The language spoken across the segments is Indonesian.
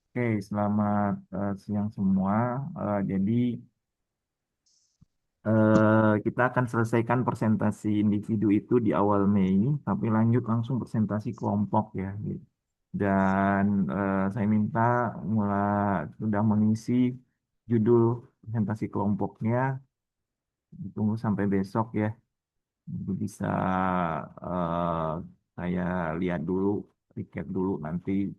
Oke, selamat siang semua. Jadi kita akan selesaikan presentasi individu itu di awal Mei, tapi lanjut langsung presentasi kelompok ya. Dan saya minta sudah mengisi judul presentasi kelompoknya, ditunggu sampai besok ya. Itu bisa eh, saya lihat dulu, recap dulu nanti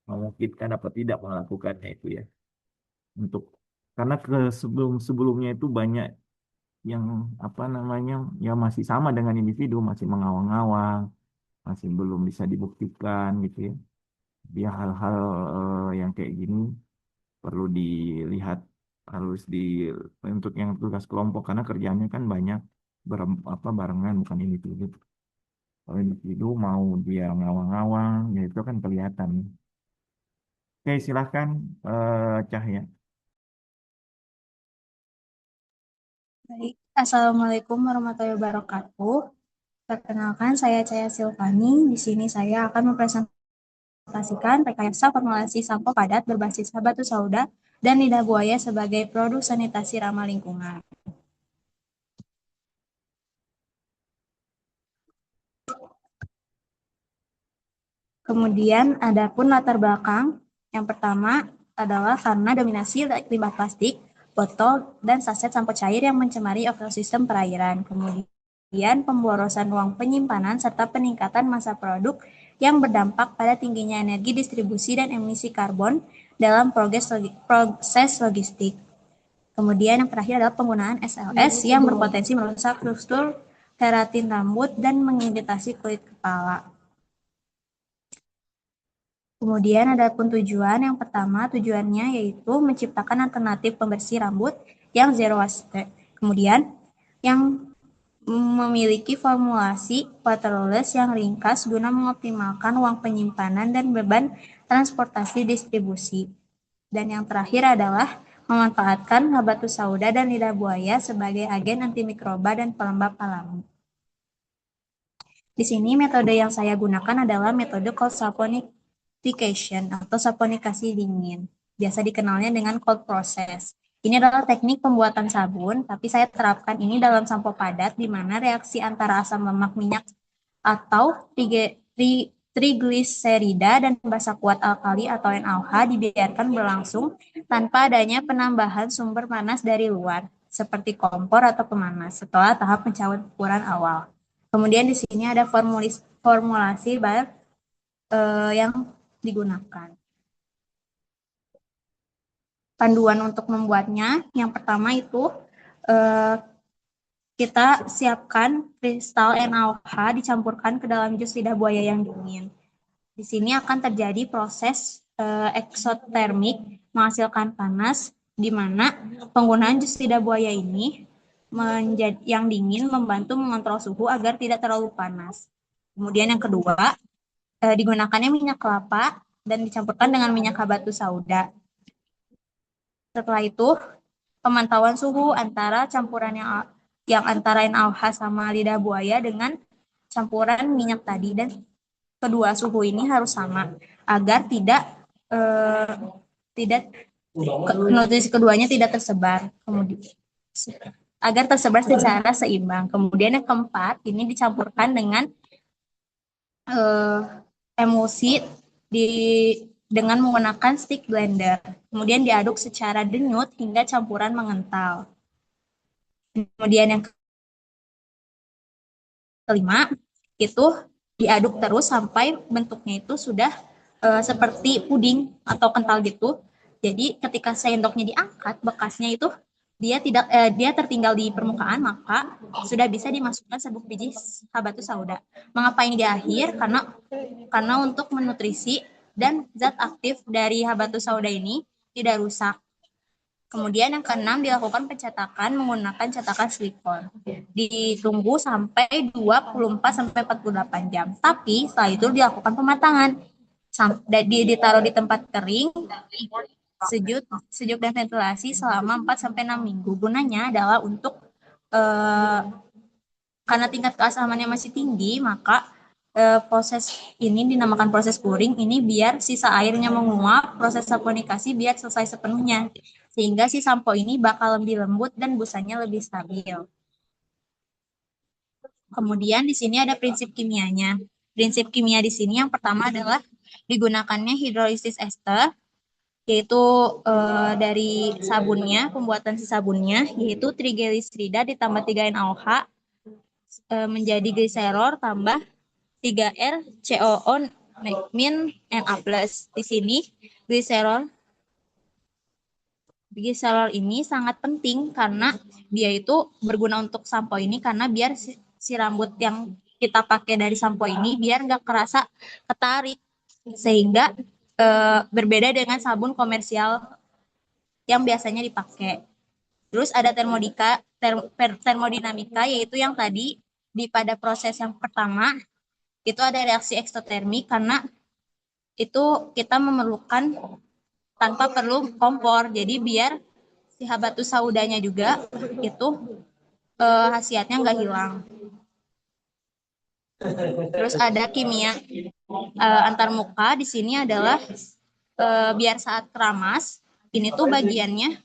memungkinkan apa tidak melakukannya itu ya. Untuk karena ke sebelumnya itu banyak yang apa namanya ya masih sama dengan individu, masih mengawang-awang, masih belum bisa dibuktikan gitu ya. Dia hal-hal yang kayak gini perlu dilihat, harus di untuk yang tugas kelompok karena kerjanya kan banyak barengan, bukan individu. Kalau individu mau dia ngawang-ngawang ya itu kan kelihatan. Oke, silahkan Cahya. Baik, Assalamualaikum warahmatullahi wabarakatuh. Perkenalkan, saya Caya Silvani. Di sini saya akan mempresentasikan rekayasa formulasi sampo padat berbasis habatus sauda dan lidah buaya sebagai produk sanitasi ramah lingkungan. Kemudian ada pun latar belakang. Yang pertama adalah karena dominasi limbah plastik, botol, dan saset sampo cair yang mencemari ekosistem perairan. Kemudian pemborosan ruang penyimpanan serta peningkatan massa produk yang berdampak pada tingginya energi distribusi dan emisi karbon dalam proses logistik. Kemudian yang terakhir adalah penggunaan SLS yang berpotensi merusak struktur keratin rambut dan mengiritasi kulit kepala. Kemudian ada pun tujuan. Yang pertama, tujuannya yaitu menciptakan alternatif pembersih rambut yang zero waste. Kemudian yang memiliki formulasi waterless yang ringkas guna mengoptimalkan uang penyimpanan dan beban transportasi distribusi. Dan yang terakhir adalah memanfaatkan habatus sauda dan lidah buaya sebagai agen antimikroba dan pelembab alami. Di sini metode yang saya gunakan adalah metode cold saponification atau saponikasi dingin. Biasa dikenalnya dengan cold process. Ini adalah teknik pembuatan sabun, tapi saya terapkan ini dalam sampo padat di mana reaksi antara asam lemak minyak atau trigliserida dan basa kuat alkali atau NaOH dibiarkan berlangsung tanpa adanya penambahan sumber panas dari luar, seperti kompor atau pemanas, setelah tahap pencampuran awal. Kemudian di sini ada formulasi yang digunakan. Panduan untuk membuatnya, yang pertama itu eh, kita siapkan kristal NaOH dicampurkan ke dalam jus lidah buaya yang dingin. Di sini akan terjadi proses eksotermik menghasilkan panas, di mana penggunaan jus lidah buaya ini yang dingin membantu mengontrol suhu agar tidak terlalu panas. Kemudian yang kedua, digunakannya minyak kelapa dan dicampurkan dengan minyak habatus sauda. Setelah itu, pemantauan suhu antara campuran yang antara NaOH sama lidah buaya dengan campuran minyak tadi, dan kedua suhu ini harus sama agar eh, tidak nutrisi keduanya tidak tersebar, kemudian agar tersebar secara seimbang. Kemudian yang keempat ini dicampurkan dengan eh, emulsi di dengan menggunakan stick blender. Kemudian diaduk secara denyut hingga campuran mengental. Kemudian yang kelima itu diaduk terus sampai bentuknya itu sudah seperti puding atau kental gitu. Jadi ketika sendoknya diangkat, bekasnya itu dia tertinggal di permukaan, maka sudah bisa dimasukkan serbuk biji habatus sauda. Mengapa ini di akhir? Karena untuk menutrisi dan zat aktif dari habatus sauda ini tidak rusak. Kemudian yang keenam dilakukan pencetakan menggunakan cetakan silikon. Ditunggu sampai 24 sampai 48 jam. Tapi setelah itu dilakukan pematangan. Ditaruh di tempat kering, sejuk, sejuk dan ventilasi selama 4 sampai 6 minggu. Gunanya adalah untuk karena tingkat keasamannya masih tinggi, maka Proses ini dinamakan proses curing ini biar sisa airnya menguap, proses saponikasi biar selesai sepenuhnya. Sehingga si sampo ini bakal lebih lembut dan busanya lebih stabil. Kemudian di sini ada prinsip kimianya. Prinsip kimia di sini yang pertama adalah digunakannya hidrolisis ester, yaitu dari sabunnya, pembuatan si sabunnya, yaitu trigliserida ditambah 3 NaOH menjadi gliserol tambah 3R COO min Na+. Di sini gliserol gliserol ini sangat penting karena dia itu berguna untuk sampo ini karena biar si rambut yang kita pakai dari sampo ini biar nggak kerasa ketarik sehingga berbeda dengan sabun komersial yang biasanya dipakai. Terus ada termodinamika yaitu yang tadi pada proses yang pertama itu ada reaksi eksotermik karena itu kita memerlukan tanpa perlu kompor. Jadi biar si habatus saudanya juga itu khasiatnya nggak hilang. Terus ada kimia antarmuka di sini adalah biar saat keramas ini tuh bagiannya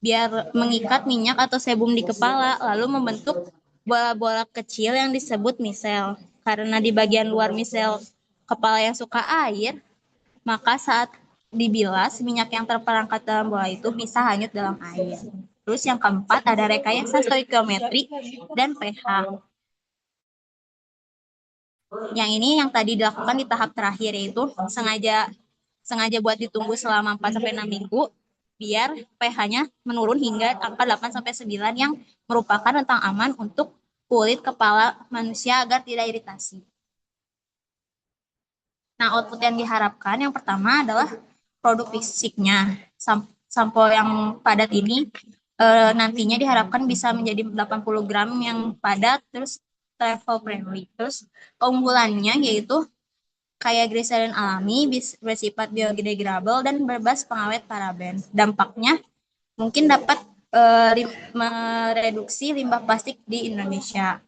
biar mengikat minyak atau sebum di kepala lalu membentuk bola-bola kecil yang disebut misel. Karena di bagian luar misel kepala yang suka air, maka saat dibilas minyak yang terperangkap dalam bola itu bisa hanyut dalam air. Terus yang keempat ada rekayasa stoikiometri dan pH. Yang ini yang tadi dilakukan di tahap terakhir yaitu sengaja sengaja buat ditunggu selama 4 sampai 6 minggu biar pH-nya menurun hingga angka 8 sampai 9 yang merupakan rentang aman untuk kulit kepala manusia agar tidak iritasi. Nah, output yang diharapkan yang pertama adalah produk fisiknya. Sampo yang padat ini nantinya diharapkan bisa menjadi 80 gram yang padat, terus travel friendly. Terus keunggulannya yaitu kayak gliserin alami, bersifat biodegradable, dan bebas pengawet paraben. Dampaknya mungkin dapat mereduksi limbah plastik di Indonesia.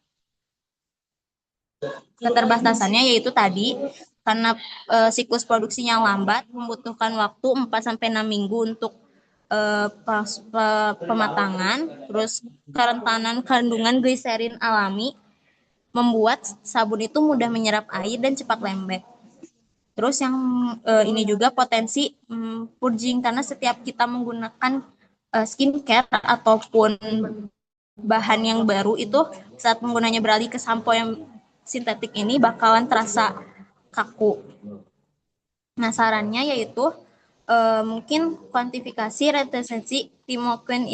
Keterbatasannya yaitu tadi karena siklus produksinya lambat, membutuhkan waktu 4 sampai 6 minggu untuk pematangan, terus kerentanan kandungan gliserin alami membuat sabun itu mudah menyerap air dan cepat lembek. Terus yang ini juga potensi purging karena setiap kita menggunakan skincare ataupun bahan yang baru itu saat penggunanya beralih ke sampo yang sintetik ini bakalan terasa kaku. Nah, sarannya yaitu mungkin kuantifikasi retensi timokin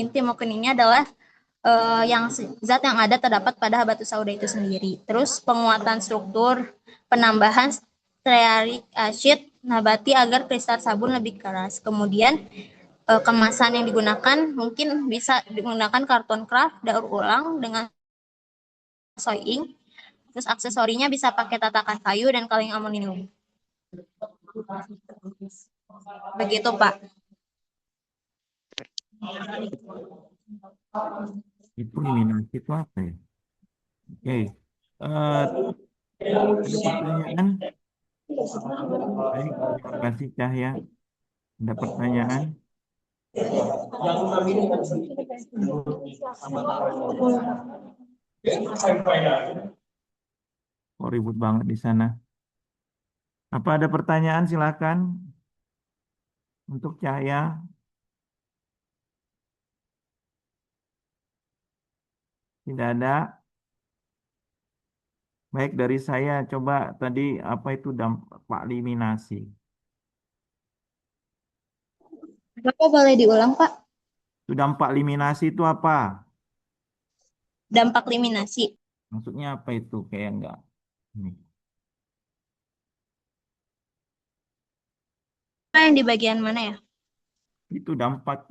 ini adalah yang zat yang ada terdapat pada habatus sauda itu sendiri. Terus penguatan struktur, penambahan stearic acid nabati agar kristal sabun lebih keras. Kemudian kemasan yang digunakan mungkin bisa digunakan karton craft, daur ulang dengan soy ink. Terus aksesorinya bisa pakai tatakan kayu dan kaleng aluminium. Begitu, Pak. Itu eliminasi itu apa ya? Oke. Eh, ada pertanyaan? Baik, terima kasih Cahya. Ada pertanyaan? Oh, ribut banget di sana. Apa ada pertanyaan? Silakan untuk Cahya. Tidak ada. Baik, dari saya coba tadi apa itu dampak eliminasi? Bapak boleh diulang, Pak? Itu dampak eliminasi itu apa? Dampak eliminasi. Maksudnya apa itu? Kayak enggak. Ini. Pak, yang di bagian mana ya? Itu dampak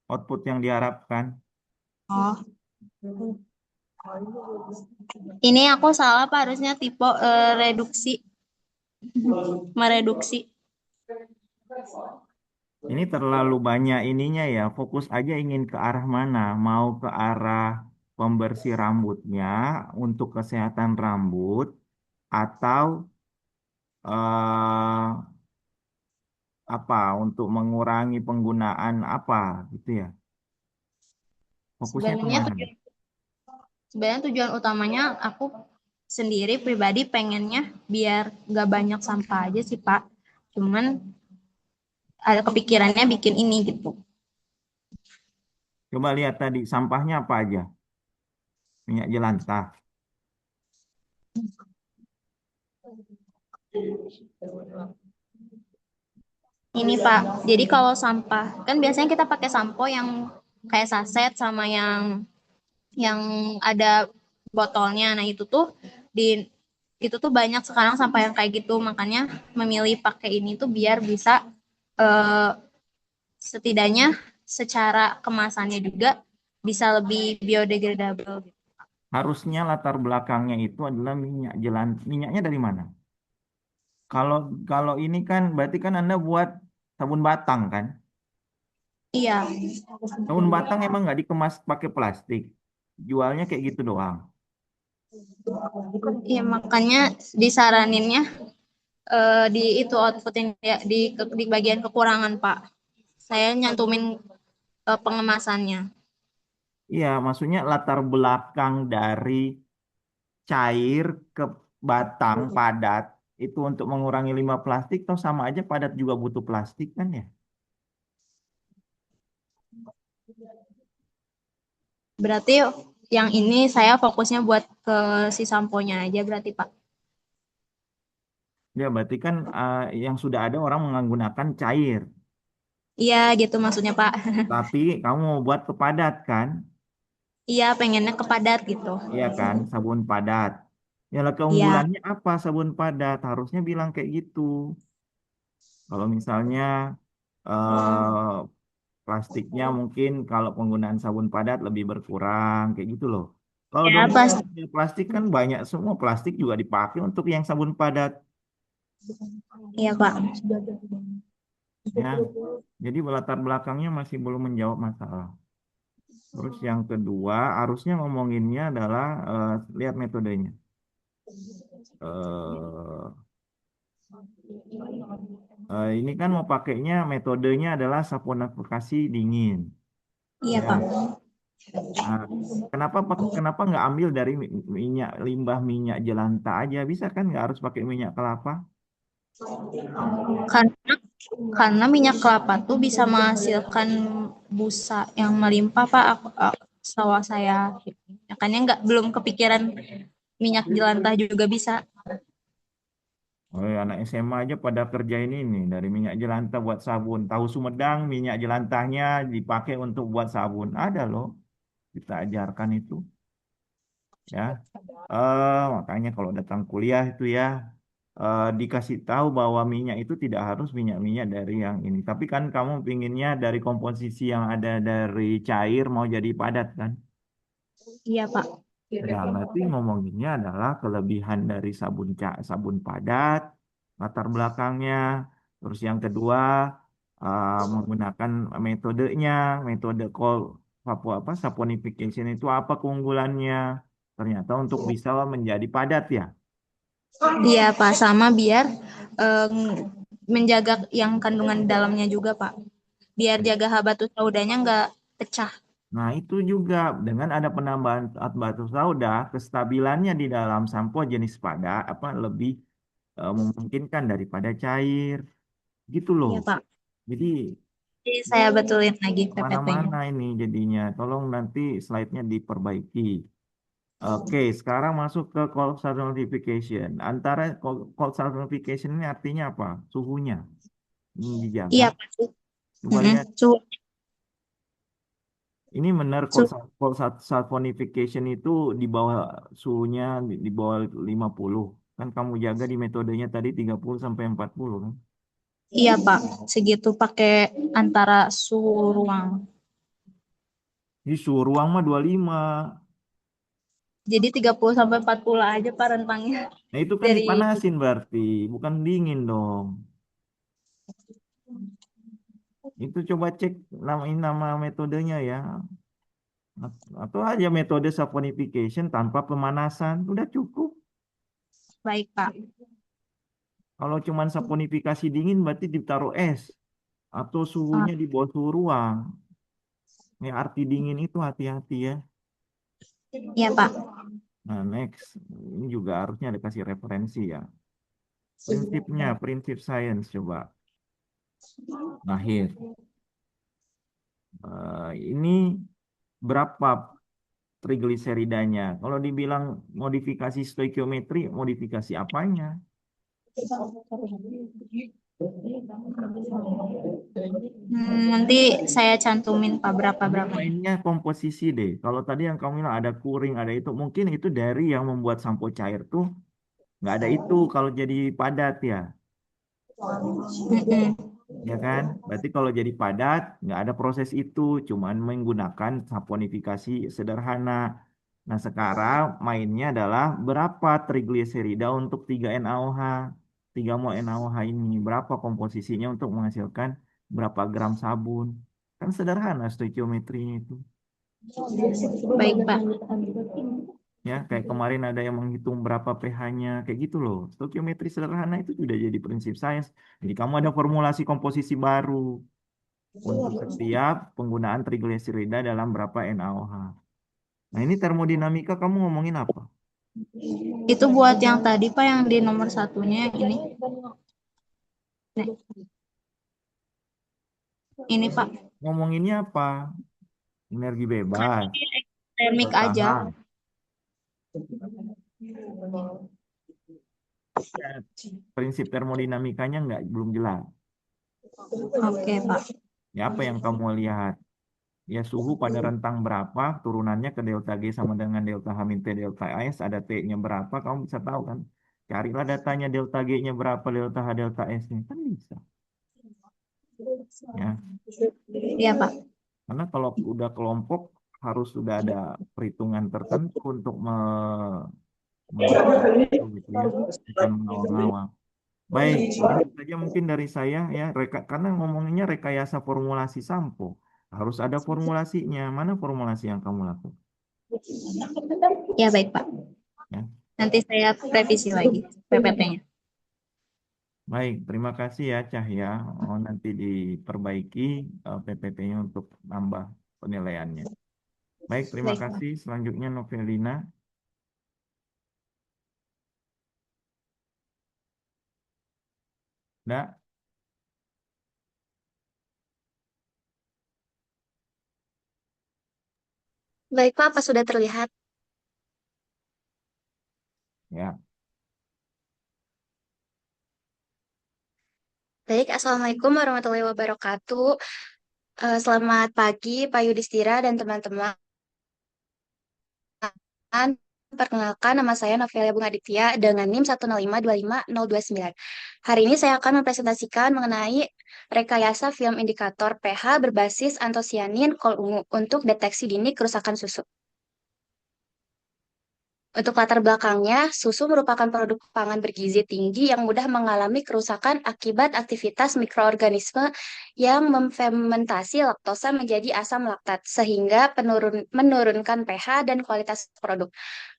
output yang diharapkan. Oh, ini aku salah, Pak. Harusnya tipe reduksi, mereduksi. Ini terlalu banyak ininya ya. Fokus aja ingin ke arah mana? Mau ke arah pembersih rambutnya untuk kesehatan rambut atau eh, apa untuk mengurangi penggunaan apa gitu ya. Fokusnya Sebenarnya kemana? tujuan, sebenarnya tujuan utamanya aku sendiri pribadi pengennya biar gak banyak sampah aja sih Pak. Cuman ada kepikirannya bikin ini gitu. Coba lihat tadi sampahnya apa aja? Minyak jelantah. Ini Pak, jadi kalau sampah, kan biasanya kita pakai sampo yang kayak saset sama yang ada botolnya. Nah, di itu tuh banyak sekarang sampah yang kayak gitu, makanya memilih pakai ini tuh biar bisa eh, setidaknya secara kemasannya juga bisa lebih biodegradable. Harusnya latar belakangnya itu adalah minyak jelantah. Minyaknya dari mana? Kalau kalau ini kan berarti kan Anda buat sabun batang kan? Iya, Sabun batang emang nggak dikemas pakai plastik. Jualnya kayak gitu doang. iya makanya disaraninnya di itu output yang di bagian kekurangan Pak. Saya nyantumin pengemasannya. Iya, maksudnya latar belakang dari cair ke batang padat itu untuk mengurangi limbah plastik atau sama aja padat juga butuh plastik kan ya? Berarti yang ini saya fokusnya buat ke si samponya aja berarti Pak. Ya, berarti kan yang sudah ada orang menggunakan cair, Iya gitu maksudnya Pak. tapi kamu mau buat ke padat kan? Iya pengennya ke padat gitu. Iya kan, sabun padat. Ya lah Iya. keunggulannya apa sabun padat? Harusnya bilang kayak gitu. Kalau misalnya eh, plastiknya mungkin kalau penggunaan sabun padat lebih berkurang kayak gitu loh. Kalau Ya dompet pas. plastik kan banyak semua plastik juga dipakai untuk yang sabun padat Iya Pak. ya. Jadi latar belakangnya masih belum menjawab masalah. Terus yang kedua harusnya ngomonginnya adalah lihat metodenya. Eh, ini kan mau pakainya metodenya adalah saponifikasi dingin. Iya Pak. Ya. Nah, kenapa nggak ambil dari minyak limbah minyak jelantah aja? Bisa kan nggak harus pakai minyak kelapa? Karena minyak kelapa tuh bisa menghasilkan busa yang melimpah Pak. Setahu saya. Makanya nggak belum kepikiran minyak jelantah juga bisa. Oh, ya, anak SMA aja pada kerjain ini dari minyak jelantah buat sabun. Tahu Sumedang minyak jelantahnya dipakai untuk buat sabun. Ada loh, kita ajarkan itu ya. Makanya kalau datang kuliah itu ya dikasih tahu bahwa minyak itu tidak harus minyak-minyak dari yang ini. Tapi kan kamu pinginnya dari komposisi yang ada dari cair mau jadi padat kan? Iya Pak. Ya, berarti ngomonginnya adalah kelebihan dari sabun padat, latar belakangnya. Terus yang kedua menggunakan metodenya, metode apa saponification itu apa keunggulannya? Ternyata untuk bisa menjadi padat ya. Iya Pak, sama biar eh, menjaga yang kandungan di dalamnya juga Pak. Biar jaga habatus saudanya nggak pecah. Nah, itu juga dengan ada penambahan zat batu sauda, kestabilannya di dalam sampo jenis padat apa lebih memungkinkan daripada cair, gitu loh. Iya Pak. Jadi Jadi saya betulin lagi PPT-nya. mana-mana ini jadinya. Tolong nanti slide-nya diperbaiki. Oke, sekarang masuk ke call start notification. Antara call start notification ini artinya apa? Suhunya ini dijaga. Iya Pak. Coba Mm-mm. lihat. Suhu, Ini benar suhu. call saponification itu di bawah suhunya di bawah 50. Kan kamu jaga di metodenya tadi 30 sampai 40 kan. Iya Pak. Segitu pakai antara suhu ruang. Di suhu ruang mah 25. Jadi 30 sampai 40 aja Pak rentangnya. Nah, itu kan Dari dipanasin berarti, bukan dingin dong. Itu coba cek nama metodenya ya. Atau aja metode saponification tanpa pemanasan, udah cukup. Baik, Pak. Kalau cuman saponifikasi dingin berarti ditaruh es atau Ah, suhunya di bawah suhu ruang. Ini arti dingin itu hati-hati ya. iya, Pak. Nah, next. Ini juga harusnya dikasih referensi ya. Prinsipnya, prinsip sains coba. Lahir. Ini berapa trigliseridanya? Kalau dibilang modifikasi stoikiometri, modifikasi apanya? Nanti saya cantumin Pak Kamu berapa-berapanya. mainnya komposisi deh. Kalau tadi yang kamu bilang ada kuring, ada itu, mungkin itu dari yang membuat sampo cair tuh nggak ada itu kalau jadi padat ya. Mm-mm. Ya kan? Berarti kalau jadi padat, nggak ada proses itu, cuman menggunakan saponifikasi sederhana. Nah, sekarang mainnya adalah berapa trigliserida untuk 3 NaOH, 3 mol NaOH ini, berapa komposisinya untuk menghasilkan berapa gram sabun. Kan sederhana stoikiometrinya itu. Baik, Pak. Ya, kayak kemarin ada yang menghitung berapa pH-nya, kayak gitu loh. Stoikiometri sederhana itu sudah jadi prinsip sains. Jadi kamu ada formulasi komposisi baru untuk setiap penggunaan trigliserida dalam berapa NaOH. Nah, ini termodinamika kamu ngomongin apa? Itu buat yang tadi, Pak, yang di nomor satunya ini. Nah, ini, Pak. Ngomonginnya apa? Energi bebas, Termik aja. bertahan. Ya, prinsip termodinamikanya nggak belum jelas. Oke, Pak. Ya, apa yang kamu lihat? Ya, suhu pada rentang berapa, turunannya ke delta G sama dengan delta H min T delta S, ada T-nya berapa, kamu bisa tahu kan? Carilah datanya delta G-nya berapa, delta H, delta S-nya. Kan bisa. Ya, Iya, Pak. karena kalau udah kelompok, harus sudah ada perhitungan tertentu untuk melakukan itu gitu ya. Bukan mengawang-awang. Baik, itu saja mungkin dari saya ya. Karena ngomonginnya rekayasa formulasi sampo. Harus ada formulasinya. Mana formulasi yang kamu lakukan? Ya, baik, Pak. Ya. Nanti saya revisi lagi PPT-nya. Baik, terima kasih ya Cahya. Oh, nanti diperbaiki PPT-nya untuk nambah penilaiannya. Baik, terima Baik, Pak. kasih. Selanjutnya Novelina. Nggak? Baik, Pak, apa sudah terlihat? Ya. Baik, Assalamualaikum warahmatullahi wabarakatuh. Selamat pagi, Pak Yudhistira dan teman-teman. Perkenalkan, nama saya Novelia Bunga Aditya dengan NIM 105255029. Hari ini saya akan mempresentasikan mengenai rekayasa film indikator pH berbasis antosianin kol ungu untuk deteksi dini kerusakan susu. Untuk latar belakangnya, susu merupakan produk pangan bergizi tinggi yang mudah mengalami kerusakan akibat aktivitas mikroorganisme yang memfermentasi laktosa menjadi asam laktat, sehingga menurunkan pH dan kualitas produk.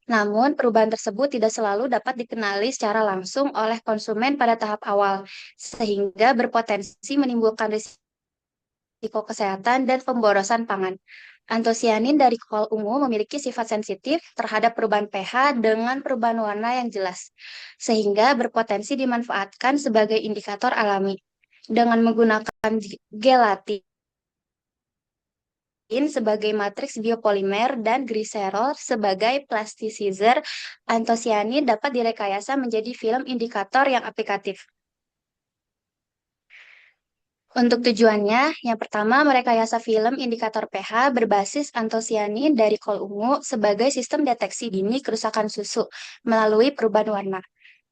Namun, perubahan tersebut tidak selalu dapat dikenali secara langsung oleh konsumen pada tahap awal, sehingga berpotensi menimbulkan risiko kesehatan dan pemborosan pangan. Antosianin dari kol ungu memiliki sifat sensitif terhadap perubahan pH dengan perubahan warna yang jelas, sehingga berpotensi dimanfaatkan sebagai indikator alami. Dengan menggunakan gelatin sebagai matriks biopolimer dan gliserol sebagai plasticizer, antosianin dapat direkayasa menjadi film indikator yang aplikatif. Untuk tujuannya, yang pertama merekayasa film indikator pH berbasis antosianin dari kol ungu sebagai sistem deteksi dini kerusakan susu melalui perubahan warna.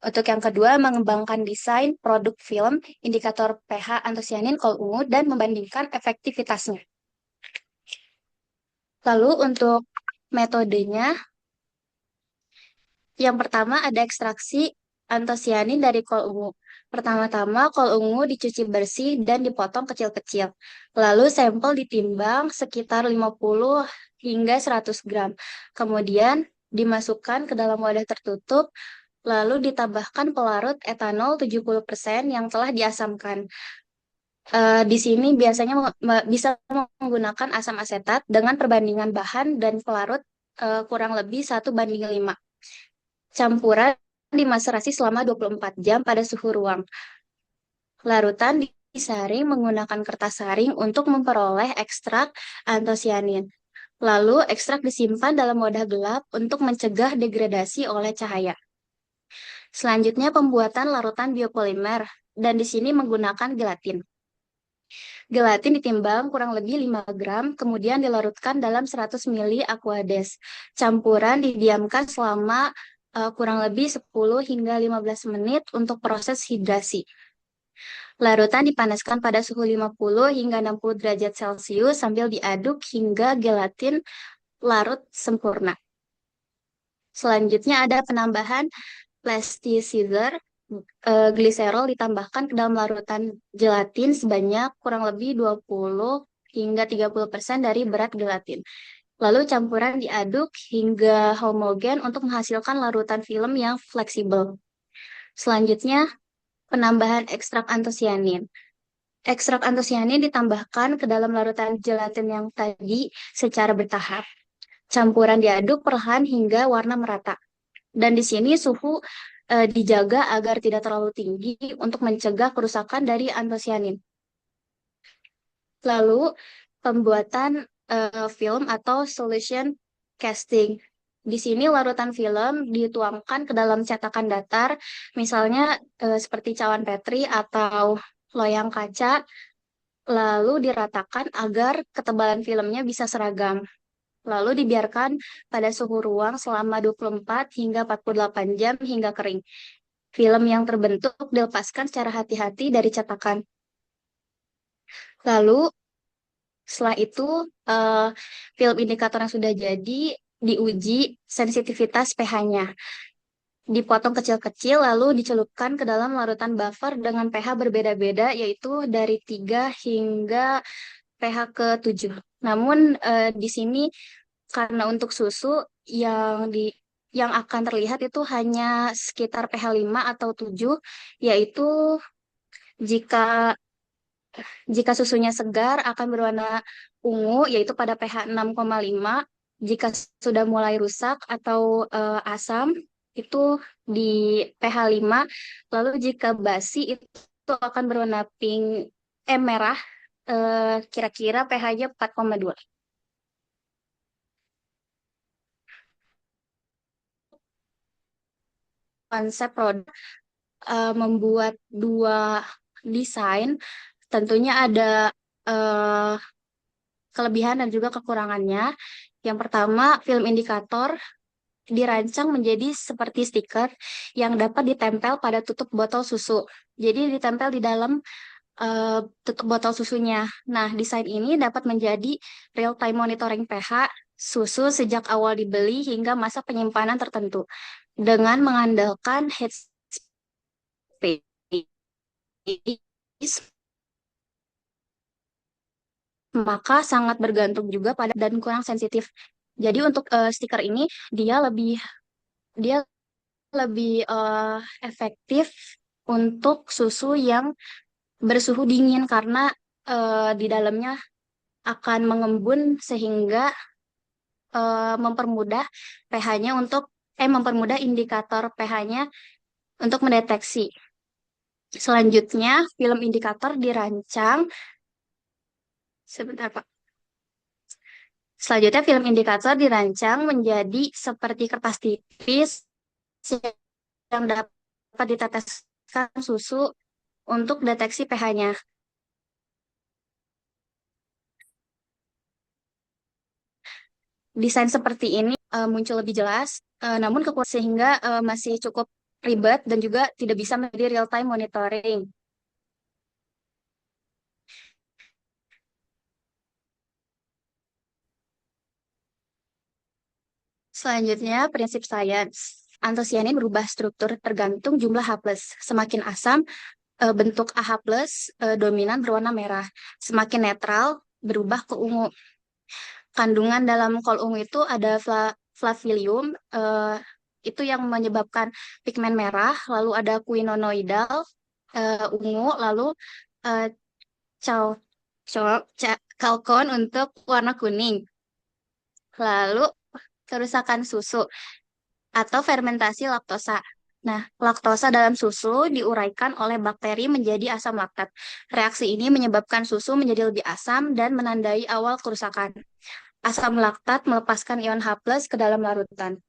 Untuk yang kedua, mengembangkan desain produk film indikator pH antosianin kol ungu dan membandingkan efektivitasnya. Lalu untuk metodenya, yang pertama ada ekstraksi antosianin dari kol ungu. Pertama-tama kol ungu dicuci bersih dan dipotong kecil-kecil. Lalu sampel ditimbang sekitar 50 hingga 100 gram. Kemudian dimasukkan ke dalam wadah tertutup Lalu ditambahkan pelarut etanol 70% yang telah diasamkan. Di sini biasanya bisa menggunakan asam asetat dengan perbandingan bahan dan pelarut kurang lebih 1:5. Campuran dimaserasi selama 24 jam pada suhu ruang. Larutan disaring menggunakan kertas saring untuk memperoleh ekstrak antosianin. Lalu ekstrak disimpan dalam wadah gelap untuk mencegah degradasi oleh cahaya. Selanjutnya pembuatan larutan biopolimer dan di sini menggunakan gelatin. Gelatin ditimbang kurang lebih 5 gram, kemudian dilarutkan dalam 100 ml Aquades. Campuran didiamkan selama kurang lebih 10 hingga 15 menit untuk proses hidrasi. Larutan dipanaskan pada suhu 50 hingga 60 derajat Celcius sambil diaduk hingga gelatin larut sempurna. Selanjutnya ada penambahan plasticizer. Gliserol ditambahkan ke dalam larutan gelatin sebanyak kurang lebih 20 hingga 30% dari berat gelatin. Lalu campuran diaduk hingga homogen untuk menghasilkan larutan film yang fleksibel. Selanjutnya, penambahan ekstrak antosianin. Ekstrak antosianin ditambahkan ke dalam larutan gelatin yang tadi secara bertahap. Campuran diaduk perlahan hingga warna merata. Dan di sini suhu dijaga agar tidak terlalu tinggi untuk mencegah kerusakan dari antosianin. Lalu pembuatan film atau solution casting. Di sini larutan film dituangkan ke dalam cetakan datar, misalnya seperti cawan petri atau loyang kaca, lalu diratakan agar ketebalan filmnya bisa seragam. Lalu dibiarkan pada suhu ruang selama 24 hingga 48 jam hingga kering. Film yang terbentuk dilepaskan secara hati-hati dari cetakan. Lalu setelah itu film indikator yang sudah jadi diuji sensitivitas pH-nya. Dipotong kecil-kecil lalu dicelupkan ke dalam larutan buffer dengan pH berbeda-beda yaitu dari 3 hingga pH ke-7. Namun di sini karena untuk susu yang akan terlihat itu hanya sekitar pH 5 atau 7, yaitu jika jika susunya segar akan berwarna ungu, yaitu pada pH 6,5. Jika sudah mulai rusak atau asam, itu di pH 5. Lalu jika basi itu akan berwarna pink, merah, kira-kira pH-nya 4,2. Konsep produk membuat dua desain, tentunya ada eh, kelebihan dan juga kekurangannya. Yang pertama, film indikator dirancang menjadi seperti stiker yang dapat ditempel pada tutup botol susu. Jadi ditempel di dalam tutup botol susunya. Nah, desain ini dapat menjadi real-time monitoring pH susu sejak awal dibeli hingga masa penyimpanan tertentu dengan mengandalkan headspace, maka sangat bergantung juga pada dan kurang sensitif. Jadi untuk stiker ini dia lebih dia lebih efektif untuk susu yang bersuhu dingin karena di dalamnya akan mengembun sehingga mempermudah pH-nya mempermudah indikator pH-nya untuk mendeteksi. Selanjutnya, film indikator dirancang sebentar, Pak. Selanjutnya, film indikator dirancang menjadi seperti kertas tipis yang dapat diteteskan susu untuk deteksi pH-nya. Desain seperti ini muncul lebih jelas, namun kekuatan sehingga masih cukup ribet dan juga tidak bisa menjadi real-time monitoring. Selanjutnya, prinsip sains. Antosianin berubah struktur tergantung jumlah H+. Semakin asam, bentuk AH+, dominan berwarna merah. Semakin netral, berubah ke ungu. Kandungan dalam kol ungu itu ada flavilium, itu yang menyebabkan pigmen merah, lalu ada quinonoidal, ungu, lalu eh, cal, kalkon untuk warna kuning. Lalu kerusakan susu atau fermentasi laktosa. Nah, laktosa dalam susu diuraikan oleh bakteri menjadi asam laktat. Reaksi ini menyebabkan susu menjadi lebih asam dan menandai awal kerusakan. Asam laktat melepaskan ion H+ ke dalam larutan.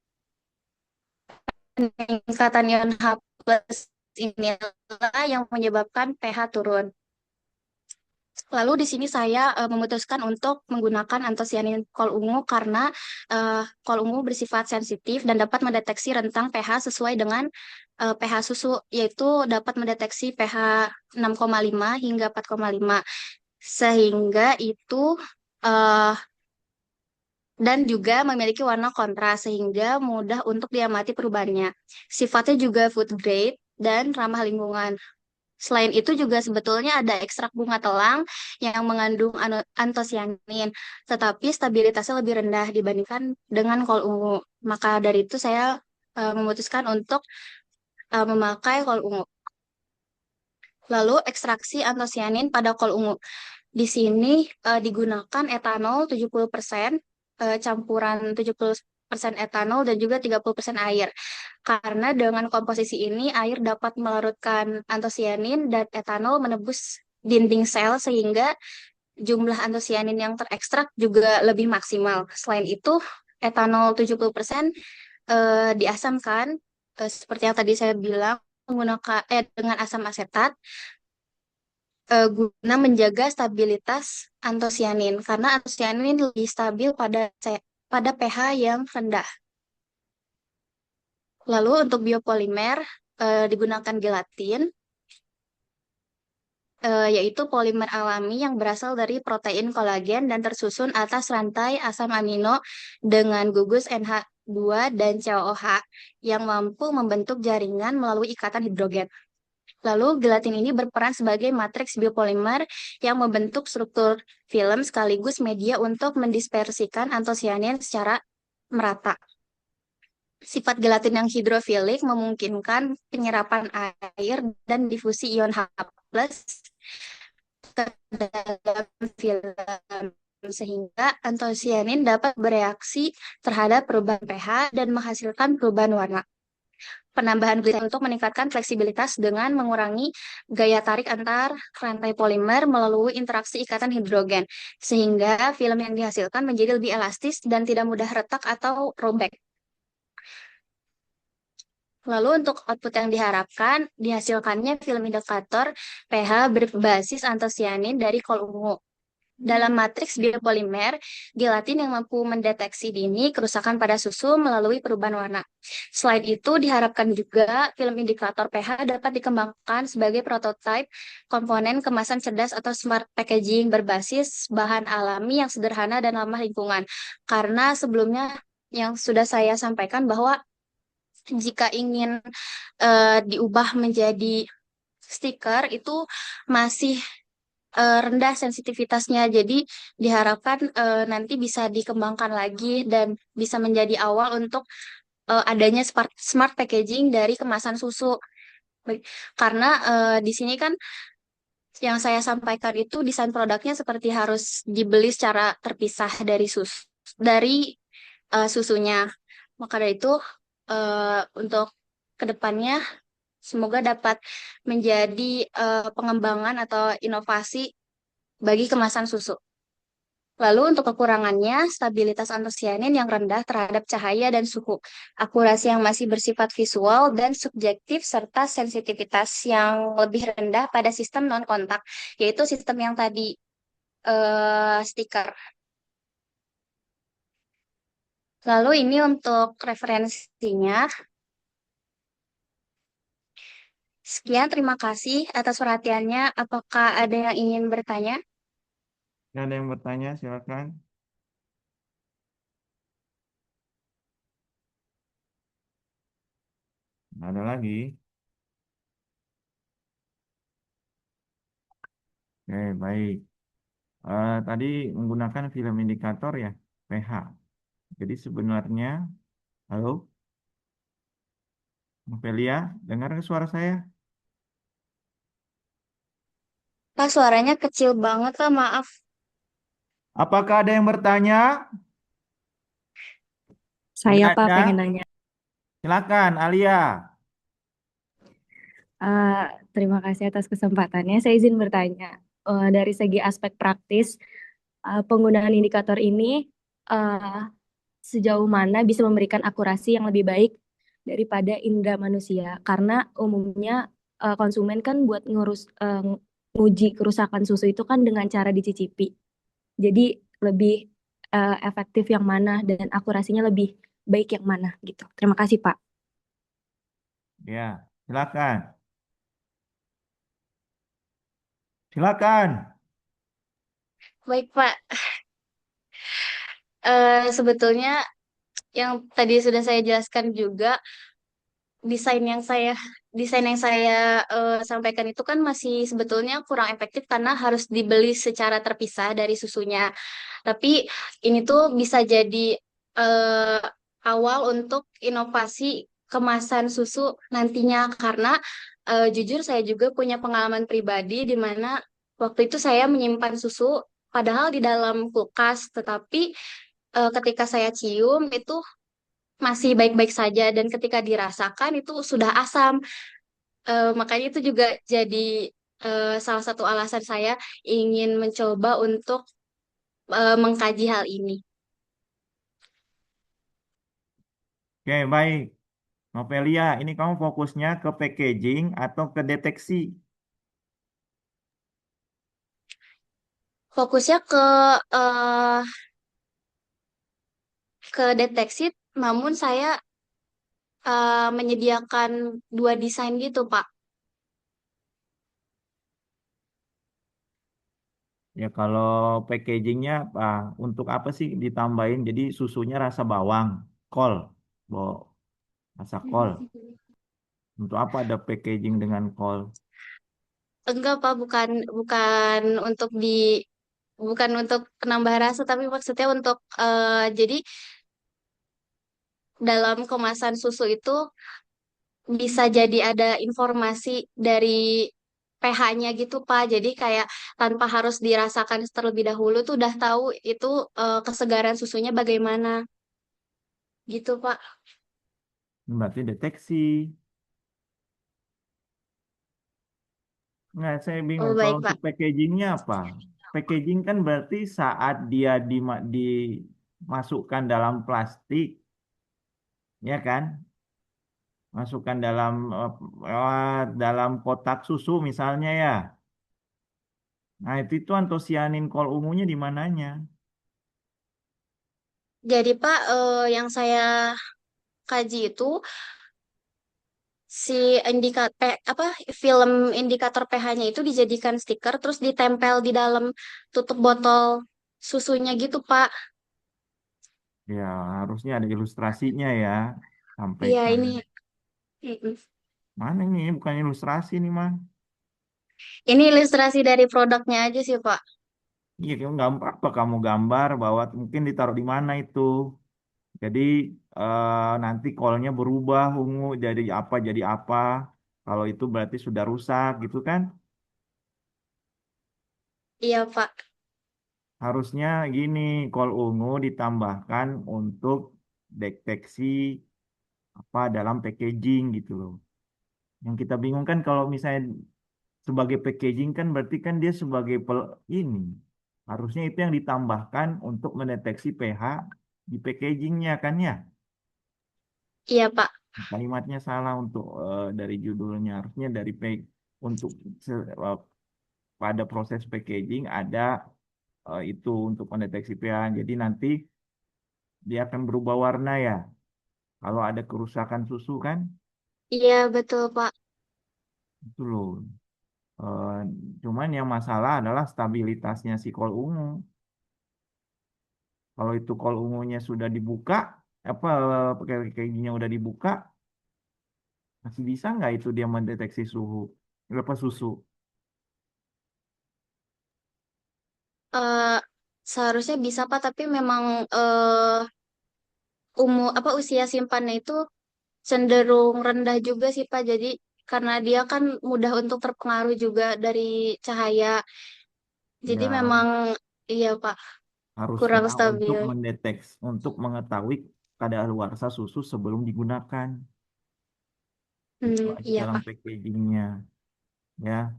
Peningkatan ion H+ inilah yang menyebabkan pH turun. Lalu di sini saya memutuskan untuk menggunakan antosianin kol ungu karena kol ungu bersifat sensitif dan dapat mendeteksi rentang pH sesuai dengan pH susu, yaitu dapat mendeteksi pH 6,5 hingga 4,5. Sehingga itu eh, dan juga memiliki warna kontras sehingga mudah untuk diamati perubahannya. Sifatnya juga food grade dan ramah lingkungan. Selain itu juga sebetulnya ada ekstrak bunga telang yang mengandung antosianin, tetapi stabilitasnya lebih rendah dibandingkan dengan kol ungu. Maka dari itu saya memutuskan untuk memakai kol ungu. Lalu ekstraksi antosianin pada kol ungu. Di sini digunakan etanol 70%, campuran 70% etanol dan juga 30% air. Karena dengan komposisi ini air dapat melarutkan antosianin dan etanol menembus dinding sel sehingga jumlah antosianin yang terekstrak juga lebih maksimal. Selain itu, etanol 70% diasamkan seperti yang tadi saya bilang menggunakan dengan asam asetat guna menjaga stabilitas antosianin karena antosianin lebih stabil pada pH yang rendah. Lalu untuk biopolimer digunakan gelatin, yaitu polimer alami yang berasal dari protein kolagen dan tersusun atas rantai asam amino dengan gugus NH2 dan COOH yang mampu membentuk jaringan melalui ikatan hidrogen. Lalu gelatin ini berperan sebagai matriks biopolimer yang membentuk struktur film sekaligus media untuk mendispersikan antosianin secara merata. Sifat gelatin yang hidrofilik memungkinkan penyerapan air dan difusi ion H+ ke dalam film sehingga antosianin dapat bereaksi terhadap perubahan pH dan menghasilkan perubahan warna. Penambahan gelatin untuk meningkatkan fleksibilitas dengan mengurangi gaya tarik antar rantai polimer melalui interaksi ikatan hidrogen, sehingga film yang dihasilkan menjadi lebih elastis dan tidak mudah retak atau robek. Lalu untuk output yang diharapkan, dihasilkannya film indikator pH berbasis antosianin dari kol ungu. Dalam matriks biopolimer, gelatin yang mampu mendeteksi dini kerusakan pada susu melalui perubahan warna. Selain itu, diharapkan juga film indikator pH dapat dikembangkan sebagai prototipe komponen kemasan cerdas atau smart packaging berbasis bahan alami yang sederhana dan ramah lingkungan. Karena sebelumnya yang sudah saya sampaikan bahwa jika ingin diubah menjadi stiker itu masih rendah sensitivitasnya. Jadi diharapkan nanti bisa dikembangkan lagi dan bisa menjadi awal untuk adanya smart packaging dari kemasan susu. Karena di sini kan yang saya sampaikan itu desain produknya seperti harus dibeli secara terpisah dari susunya. Maka dari itu untuk kedepannya semoga dapat menjadi pengembangan atau inovasi bagi kemasan susu. Lalu untuk kekurangannya, stabilitas antosianin yang rendah terhadap cahaya dan suhu, akurasi yang masih bersifat visual dan subjektif, serta sensitivitas yang lebih rendah pada sistem non-kontak, yaitu sistem yang tadi stiker. Lalu ini untuk referensinya. Sekian, terima kasih atas perhatiannya. Apakah ada yang ingin bertanya? Nggak ada yang bertanya, silakan. Nggak ada lagi. Oke, baik. Tadi menggunakan film indikator ya, pH. Jadi sebenarnya, halo? Novelia, dengar nggak suara saya? Pak, suaranya kecil banget, Kak. Maaf. Apakah ada yang bertanya? Saya Tidak Pak ada? pengen nanya. Silakan, Alia. Eh, Terima kasih atas kesempatannya. Saya izin bertanya. Dari segi aspek praktis, penggunaan indikator ini eh, sejauh mana bisa memberikan akurasi yang lebih baik daripada indera manusia? Karena umumnya konsumen kan buat nguji kerusakan susu itu kan dengan cara dicicipi. Jadi lebih efektif yang mana dan akurasinya lebih baik yang mana gitu. Terima kasih Pak. Ya, silakan. Silakan. Baik, Pak. Sebetulnya yang tadi sudah saya jelaskan juga, desain yang saya desain yang saya sampaikan itu kan masih sebetulnya kurang efektif karena harus dibeli secara terpisah dari susunya. Tapi ini tuh bisa jadi eh, awal untuk inovasi kemasan susu nantinya karena jujur saya juga punya pengalaman pribadi di mana waktu itu saya menyimpan susu padahal di dalam kulkas, tetapi ketika saya cium itu masih baik-baik saja dan ketika dirasakan itu sudah asam. Makanya itu juga jadi salah satu alasan saya ingin mencoba untuk mengkaji hal ini. Oke, baik. Novelia, ini kamu fokusnya ke packaging atau ke deteksi? Fokusnya eh, ke deteksi, namun saya menyediakan dua desain gitu, Pak. Ya, kalau packagingnya apa? Untuk apa sih ditambahin? Jadi susunya rasa bawang, kol, bo, rasa kol. Untuk apa ada packaging dengan kol? Enggak, Pak, bukan bukan untuk bukan untuk penambah rasa, tapi maksudnya untuk jadi dalam kemasan susu itu bisa jadi ada informasi dari pH-nya gitu Pak. Jadi kayak tanpa harus dirasakan terlebih dahulu tuh udah tahu itu kesegaran susunya bagaimana gitu Pak. Berarti deteksi. Nggak, saya Oh bingung. Kalau baik untuk Pak. packagingnya apa? Packaging kan berarti saat dia dimasukkan dalam plastik, ya kan? Masukkan dalam kotak susu misalnya ya. Nah, itu antosianin kol ungunya di mananya? Jadi Pak yang saya kaji itu si apa film indikator pH-nya itu dijadikan stiker terus ditempel di dalam tutup botol susunya gitu Pak. Ya, harusnya ada ilustrasinya ya. Iya Sampaikan. ini. Mm-mm. Mana ini? Ini bukan ilustrasi nih, mah. Ini ilustrasi dari produknya aja sih, Pak. Iya, kamu gambar apa kamu gambar bahwa mungkin ditaruh di mana itu. Jadi nanti kolnya berubah ungu jadi apa. Kalau itu berarti sudah rusak gitu kan? Iya, Pak. Harusnya gini, kol ungu ditambahkan untuk deteksi apa dalam packaging gitu loh. Yang kita bingung kan kalau misalnya sebagai packaging kan berarti kan dia sebagai ini. Harusnya itu yang ditambahkan untuk mendeteksi pH di packagingnya kan ya. Iya, Pak. Kalimatnya salah untuk dari judulnya. Harusnya untuk pada proses packaging ada itu untuk mendeteksi pH. Jadi nanti dia akan berubah warna ya. Kalau ada kerusakan susu kan, Iya, betul, Pak. itu loh. Eh, Cuman yang masalah adalah stabilitasnya si kol ungu. Kalau itu kol ungunya sudah dibuka, apa packagingnya udah dibuka, masih bisa nggak itu dia mendeteksi apa susu? Eh Seharusnya bisa, Pak, tapi memang apa usia simpannya itu cenderung rendah juga sih Pak. Jadi karena dia kan mudah untuk terpengaruh juga dari cahaya. Jadi Ya, memang iya Pak, harusnya kurang untuk stabil. mendeteksi, untuk mengetahui kadaluarsa susu sebelum digunakan. Itu aja Iya dalam Pak. packagingnya, ya.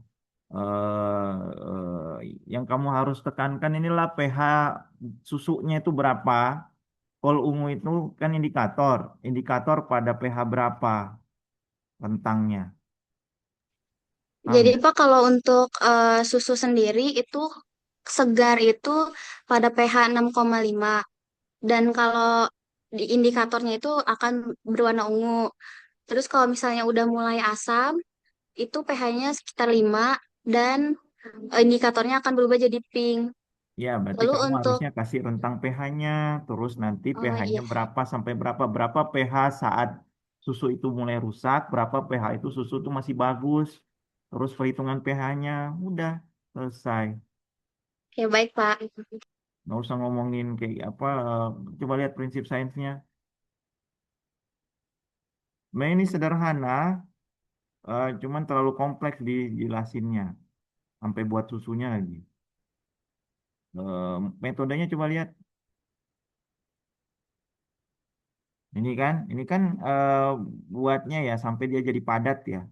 Yang kamu harus tekankan inilah pH susunya itu berapa. Kalau ungu itu kan indikator, indikator pada pH berapa rentangnya. Paham Jadi ya? Pak kalau untuk susu sendiri itu segar itu pada pH 6,5 dan kalau di indikatornya itu akan berwarna ungu. Terus kalau misalnya udah mulai asam itu pH-nya sekitar 5 dan indikatornya akan berubah jadi pink. Ya, berarti Lalu kamu untuk harusnya kasih rentang pH-nya, terus nanti oh pH-nya iya, berapa sampai berapa, berapa pH saat susu itu mulai rusak, berapa pH itu susu itu masih bagus, terus perhitungan pH-nya, udah selesai. ya baik Pak. Nggak usah ngomongin kayak apa, coba lihat prinsip sainsnya. Nah, ini sederhana, cuman terlalu kompleks dijelasinnya, sampai buat susunya lagi. Metodenya coba lihat. Ini kan buatnya ya sampai dia jadi padat ya.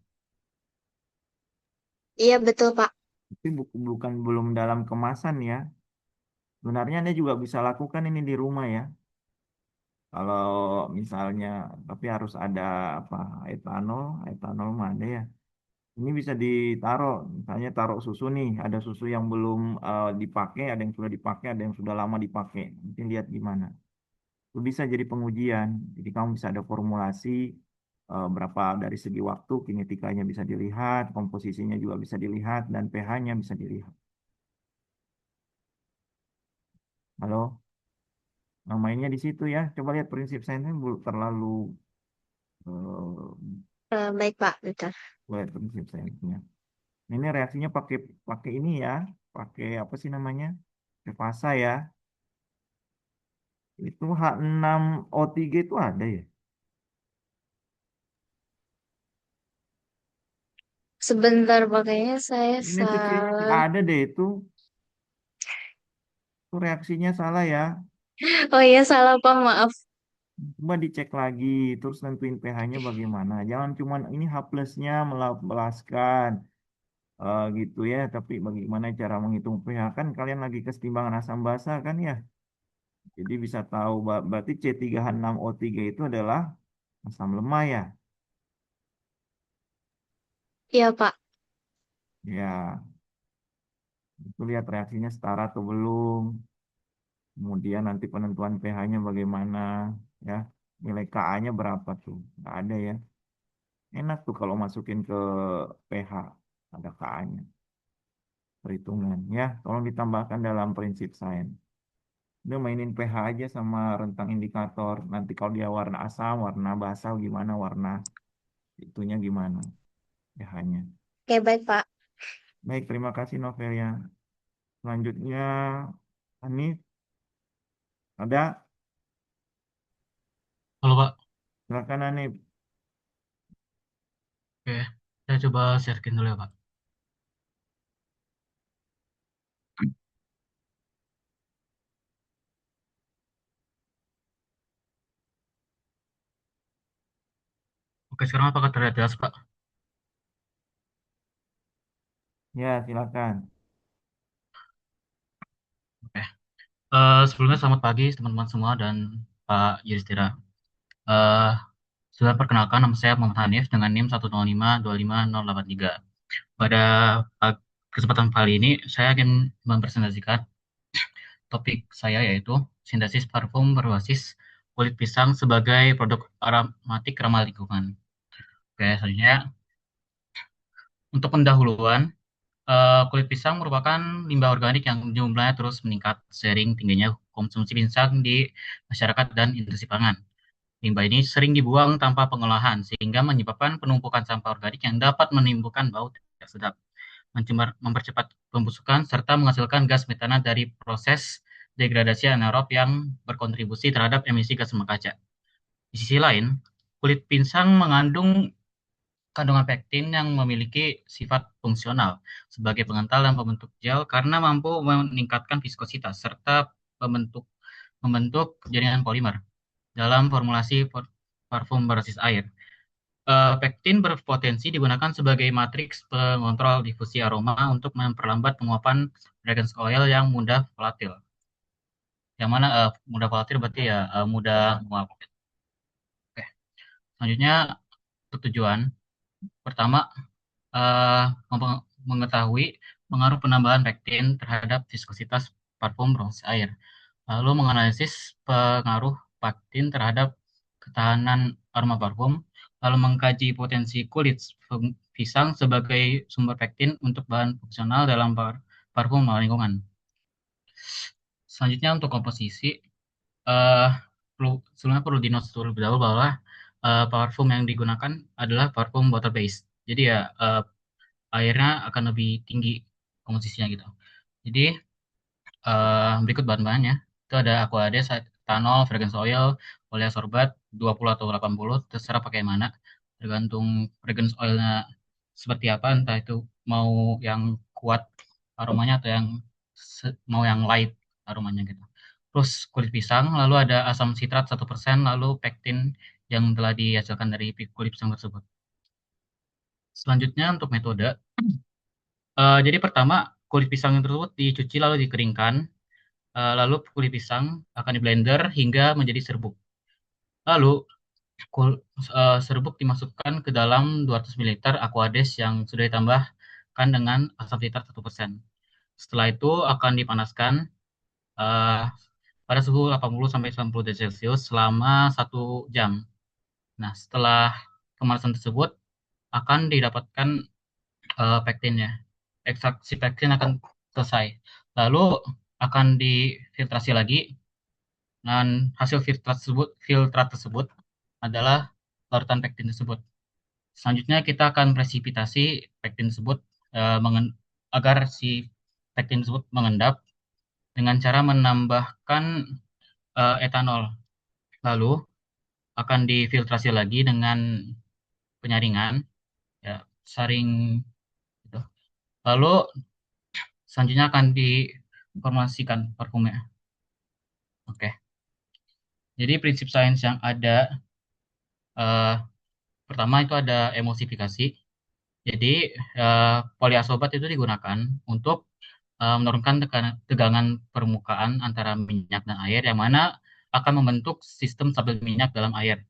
Iya betul Pak. Tapi bukan belum dalam kemasan ya. Sebenarnya Anda juga bisa lakukan ini di rumah ya. Kalau misalnya, tapi harus ada apa etanol, etanol mah ada ya. Ini bisa ditaruh, misalnya taruh susu nih, ada susu yang belum dipakai, ada yang sudah dipakai, ada yang sudah lama dipakai. Nanti lihat gimana. Itu bisa jadi pengujian. Jadi kamu bisa ada formulasi berapa dari segi waktu, kinetikanya bisa dilihat, komposisinya juga bisa dilihat, dan pH-nya bisa dilihat. Halo? Nah, mainnya di situ ya. Coba lihat prinsip sainsnya belum terlalu Baik Pak, betul. lihat prinsip sainsnya. Ini reaksinya pakai pakai ini ya, pakai apa sih namanya? Pakai fasa ya. Itu H6O3 itu ada ya. Sebentar Pak, kayaknya saya Ini tuh kayaknya nggak salah. ada deh itu. Itu reaksinya salah ya. Oh iya salah Pak, maaf. Coba dicek lagi, terus nentuin pH-nya bagaimana. Jangan cuman ini H plusnya melaskan gitu ya. Tapi bagaimana cara menghitung pH kan kalian lagi kesetimbangan asam basa kan ya. Jadi bisa tahu berarti C3H6O3 itu adalah asam lemah ya. Iya Pak. Ya, itu lihat reaksinya setara atau belum. Kemudian nanti penentuan pH-nya bagaimana ya. Nilai Ka-nya berapa tuh? Nggak ada ya. Enak tuh kalau masukin ke pH ada Ka-nya. Perhitungan ya. Tolong ditambahkan dalam prinsip sains. Udah mainin pH aja sama rentang indikator. Nanti kalau dia warna asam, warna basa gimana, warna itunya gimana pH-nya. Oke baik Pak. Baik, terima kasih Novelia. Selanjutnya, Hanif, ada? Halo Pak, Silakan Hanif. oke, saya coba sharein dulu ya Pak. Oke, sekarang apakah terlihat jelas Pak? Ya, silakan. Oke, sebelumnya selamat pagi teman-teman semua dan Pak Yudhistira. Eh, Sudah perkenalkan nama saya Muhammad Hanif dengan NIM 105225083. Pada pag- kesempatan kali ini saya akan mempresentasikan topik saya yaitu sintesis parfum berbasis kulit pisang sebagai produk aromatik ramah lingkungan. Oke, selanjutnya untuk pendahuluan. Kulit pisang merupakan limbah organik yang jumlahnya terus meningkat seiring tingginya konsumsi pisang di masyarakat dan industri pangan. Limbah ini sering dibuang tanpa pengolahan sehingga menyebabkan penumpukan sampah organik yang dapat menimbulkan bau tidak sedap, mempercepat pembusukan serta menghasilkan gas metana dari proses degradasi anaerob yang berkontribusi terhadap emisi gas rumah kaca. Di sisi lain, kulit pisang mengandung kandungan pektin yang memiliki sifat fungsional sebagai pengental dan pembentuk gel karena mampu meningkatkan viskositas serta membentuk membentuk jaringan polimer dalam formulasi parfum berbasis air. Pektin berpotensi digunakan sebagai matriks pengontrol difusi aroma untuk memperlambat penguapan fragrance oil yang mudah volatil. Yang mana mudah volatil berarti ya mudah menguap. Oke. Selanjutnya untuk tujuan. Pertama, eh, mengetahui pengaruh penambahan pektin terhadap viskositas parfum berbasis air. Lalu menganalisis pengaruh pektin terhadap ketahanan aroma parfum, lalu mengkaji potensi kulit pisang sebagai sumber pektin untuk bahan fungsional dalam parfum ramah lingkungan. Selanjutnya untuk komposisi, eh sebelumnya perlu dinote terlebih dahulu bahwa parfum yang digunakan adalah parfum water based. Jadi ya airnya akan lebih tinggi komposisinya gitu. Jadi berikut bahan-bahannya. Itu ada aquades, etanol, fragrance oil, olea sorbat 20 atau 80, terserah pakai mana. Tergantung fragrance oilnya seperti apa, entah itu mau yang kuat aromanya atau yang mau yang light aromanya gitu. Terus kulit pisang, lalu ada asam sitrat 1%, lalu pektin yang telah dihasilkan dari kulit pisang tersebut. Selanjutnya untuk metode, jadi pertama kulit pisang tersebut dicuci lalu dikeringkan. Lalu kulit pisang akan di blender hingga menjadi serbuk. Lalu serbuk dimasukkan ke dalam 200 ml aquades yang sudah ditambahkan dengan asam sitrat 1%. Setelah itu akan dipanaskan uh, pada suhu 80 sampai 90 derajat Celcius selama 1 jam. Nah, setelah pemanasan tersebut akan didapatkan pektinnya. Ekstraksi pektin akan selesai. Lalu akan difiltrasi lagi dan hasil filtrat tersebut adalah larutan pektin tersebut. Selanjutnya kita akan presipitasi pektin tersebut agar si pektin tersebut mengendap dengan cara menambahkan etanol. Lalu akan difiltrasi lagi dengan penyaringan, ya, saring gitu. Lalu selanjutnya akan diformulasikan parfumnya. Oke. Jadi prinsip sains yang ada eh, pertama itu ada emulsifikasi. Jadi poliasobat itu digunakan untuk menurunkan tegangan permukaan antara minyak dan air yang mana akan membentuk sistem stabil minyak dalam air.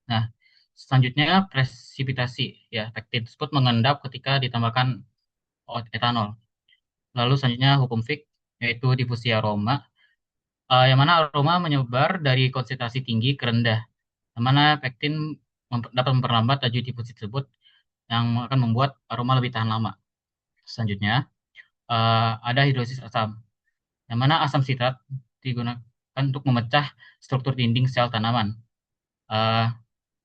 Nah, selanjutnya presipitasi ya pektin tersebut mengendap ketika ditambahkan etanol. Lalu selanjutnya hukum Fick yaitu difusi aroma yang mana aroma menyebar dari konsentrasi tinggi ke rendah. Yang mana pektin dapat memperlambat laju difusi tersebut yang akan membuat aroma lebih tahan lama. Selanjutnya, ada hidrolisis asam, yang mana asam sitrat digunakan untuk memecah struktur dinding sel tanaman,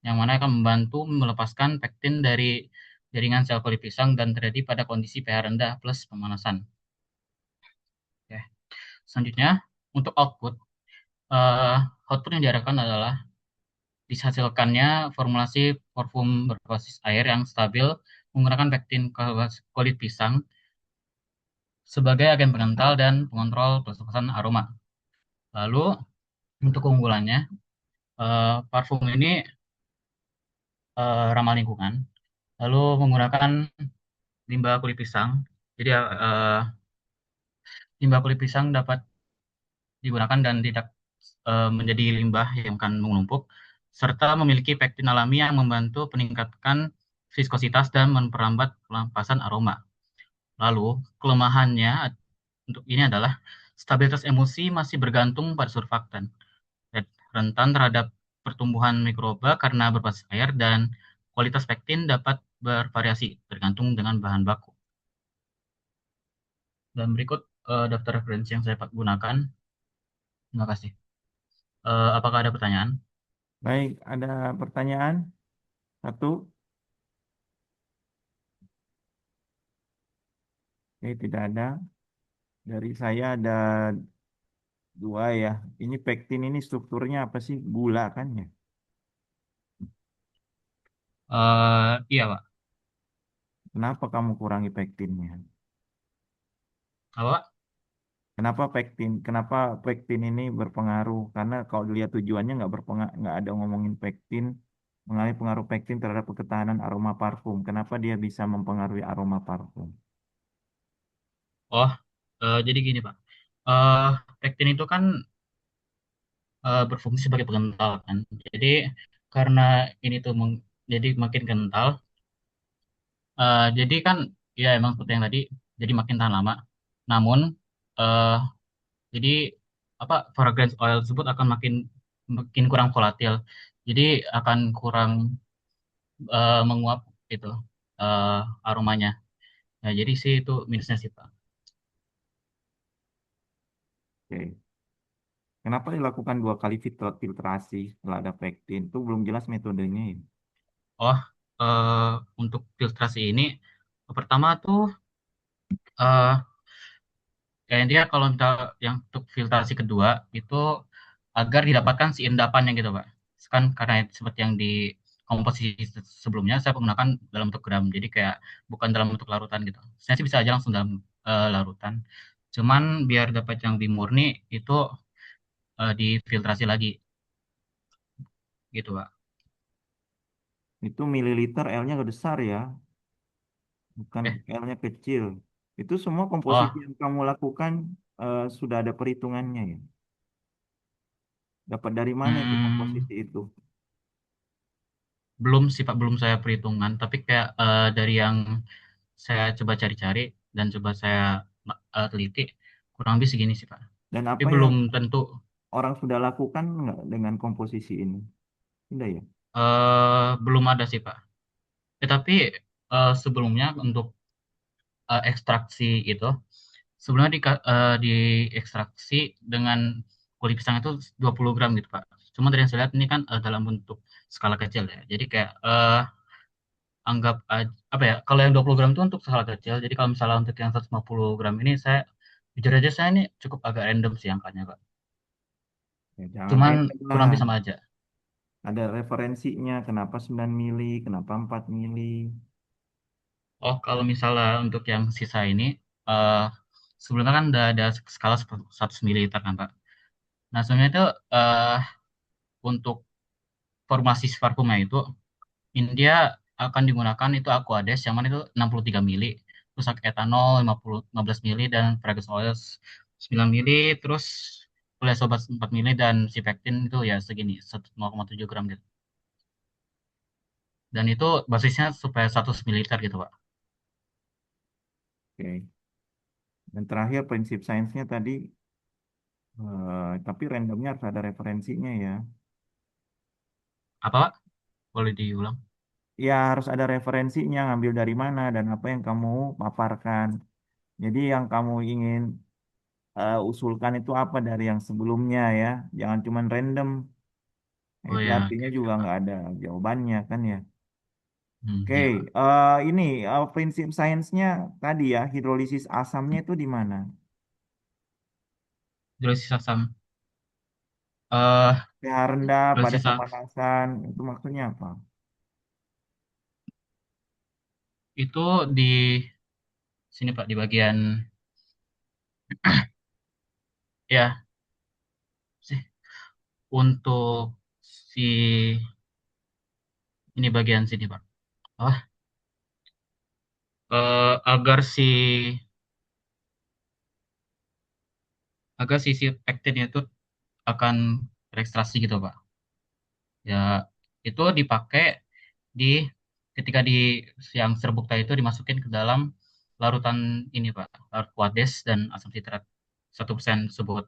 yang mana akan membantu melepaskan pektin dari jaringan sel kulit pisang dan terjadi pada kondisi pH rendah plus pemanasan. Oke. Selanjutnya, untuk output yang diharapkan adalah dihasilkannya formulasi parfum berbasis air yang stabil menggunakan pektin kulit pisang sebagai agen pengental dan pengontrol perluasan aroma. Lalu untuk keunggulannya, parfum ini ramah lingkungan. Lalu menggunakan limbah kulit pisang. Jadi limbah kulit pisang dapat digunakan dan tidak menjadi limbah yang akan menumpuk, serta memiliki pektin alami yang membantu meningkatkan viskositas dan memperlambat pelepasan aroma. Lalu kelemahannya untuk ini adalah stabilitas emulsi masih bergantung pada surfaktan, rentan terhadap pertumbuhan mikroba karena berbasis air, dan kualitas pektin dapat bervariasi tergantung dengan bahan baku. Dan berikut daftar referensi yang saya gunakan. Terima kasih. Apakah ada pertanyaan? Baik, ada pertanyaan? Satu. Oke, tidak ada. Dari saya ada dua ya. Ini pektin ini strukturnya apa sih? Gula kan ya? Iya, Pak. Kenapa kamu kurangi pektinnya? Apa, Pak? Kenapa pektin ini berpengaruh? Karena kalau dilihat tujuannya nggak ada ngomongin pektin, mengalami pengaruh pektin terhadap ketahanan aroma parfum. Kenapa dia bisa mempengaruhi aroma parfum? Oh, jadi gini, Pak. Eh, Pektin itu kan berfungsi sebagai pengental kan. Jadi karena ini tuh jadi makin kental, jadi kan ya emang seperti yang tadi, jadi makin tahan lama. Namun eh, jadi apa fragrance oil tersebut akan makin makin kurang volatil. Jadi akan kurang menguap itu eh, aromanya. Nah, jadi sih itu minusnya sih, Pak. Oke. Kenapa dilakukan 2 kali filtrasi setelah ada pektin? Itu belum jelas metodenya ya. Oh, eh, untuk filtrasi ini pertama tuh eh kayak dia kalau misal yang untuk filtrasi kedua itu agar didapatkan si endapannya gitu, Pak. Kan karena seperti yang di komposisi sebelumnya saya menggunakan dalam bentuk gram, jadi kayak bukan dalam bentuk larutan gitu. Saya sih bisa aja langsung dalam larutan. Cuman biar dapat yang lebih murni itu difiltrasi lagi gitu, Pak. Itu mililiter L-nya besar ya, bukan Eh, L-nya kecil. Itu semua komposisi oh, yang kamu lakukan sudah ada perhitungannya ya. Dapat dari mana itu hmm, komposisi itu? belum sih Pak, belum saya perhitungan, tapi kayak dari yang saya coba cari-cari dan coba saya teliti, kurang lebih segini sih Pak. Dan Tapi apa belum yang tentu, orang sudah lakukan nggak dengan komposisi ini? Tidak ya? belum ada sih Pak. Tapi sebelumnya untuk ekstraksi itu, sebelumnya diekstraksi dengan kulit pisang itu 20 gram gitu Pak. Cuma dari yang saya lihat ini kan dalam bentuk skala kecil ya. Jadi kayak anggap apa ya, kalau yang 20 gram itu untuk skala kecil. Jadi kalau misalnya untuk yang 150 gram ini saya jujur aja saya ini cukup agak random sih angkanya Pak. Ya, jangan Cuman random kurang lah. lebih sama aja. Ada referensinya, kenapa 9 mili, kenapa 4 mili. Oh, kalau misalnya untuk yang sisa ini eh sebelumnya kan udah ada skala 100 mililiter kan Pak. Nah, sebenarnya itu eh untuk formasi parfumnya itu India akan digunakan itu Aquades yang mana itu 63 mili, terus etanol 15 mili dan fragrance oil 9 mili, terus oleh sobat 4 mili dan si pektin itu ya segini 0,7 gram gitu. Dan itu basisnya supaya 100 mililiter gitu, Pak. Oke. Dan terakhir prinsip sainsnya tadi, tapi randomnya harus ada referensinya ya. Apa, Pak? Boleh diulang? Ya harus ada referensinya, ngambil dari mana dan apa yang kamu paparkan. Jadi yang kamu ingin usulkan itu apa dari yang sebelumnya ya. Jangan cuman random. Nah, Oh itu ya, artinya oke, juga oke, Pak. nggak ada jawabannya kan ya. Oke, Iya, Pak. ini prinsip sainsnya tadi ya, hidrolisis asamnya itu di mana? Hidrolisis asam. Eh, pH rendah pada hidrolisis asam pemanasan, itu maksudnya apa? itu di sini, Pak, di bagian ya sih untuk si ini bagian sini, Pak. Oh, agar sisi pektinnya itu akan terekstrasi gitu Pak. Ya itu dipakai di ketika di yang serbuk tadi itu dimasukin ke dalam larutan ini Pak, larut kuadres dan asam sitrat 1% tersebut.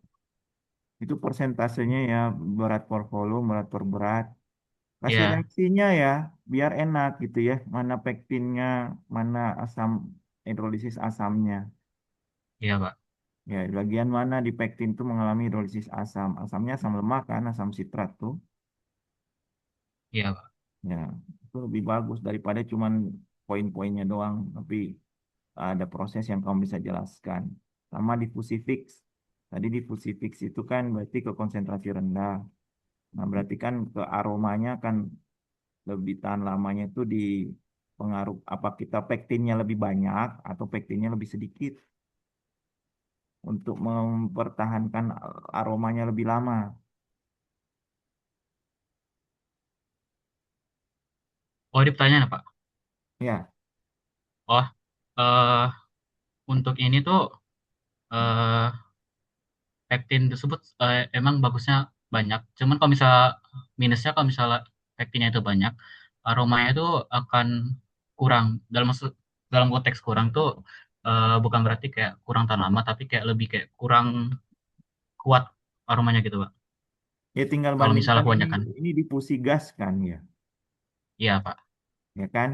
Itu persentasenya ya, berat per volume, berat per berat. Kasih Ya, reaksinya ya, biar enak gitu ya. Mana pektinnya, mana asam hidrolisis asamnya. iya Pak, Ya, di bagian mana di pektin itu mengalami hidrolisis asam. Asamnya asam lemak kan, asam sitrat tuh. iya Pak, Ya, itu lebih bagus daripada cuman poin-poinnya doang. Tapi ada proses yang kamu bisa jelaskan. Sama diffusi fix. Tadi diffusi fix itu kan berarti ke konsentrasi rendah. Nah, berarti kan ke aromanya kan lebih tahan lamanya itu di pengaruh apa kita pektinnya lebih banyak atau pektinnya lebih sedikit untuk mempertahankan aromanya lebih lama. Oh, ini pertanyaan Pak. Ya, Oh, eh untuk ini tuh eh pektin tersebut emang bagusnya banyak. Cuman kalau misal minusnya kalau misalnya pektinnya itu banyak, aromanya itu akan kurang. Dalam konteks kurang tuh bukan berarti kayak kurang tahan lama, tapi kayak lebih kayak kurang kuat aromanya gitu, Pak. ya tinggal Kalau misalnya bandingkan kebanyakan. ini difusi gas kan ya, Iya, Pak. ya kan?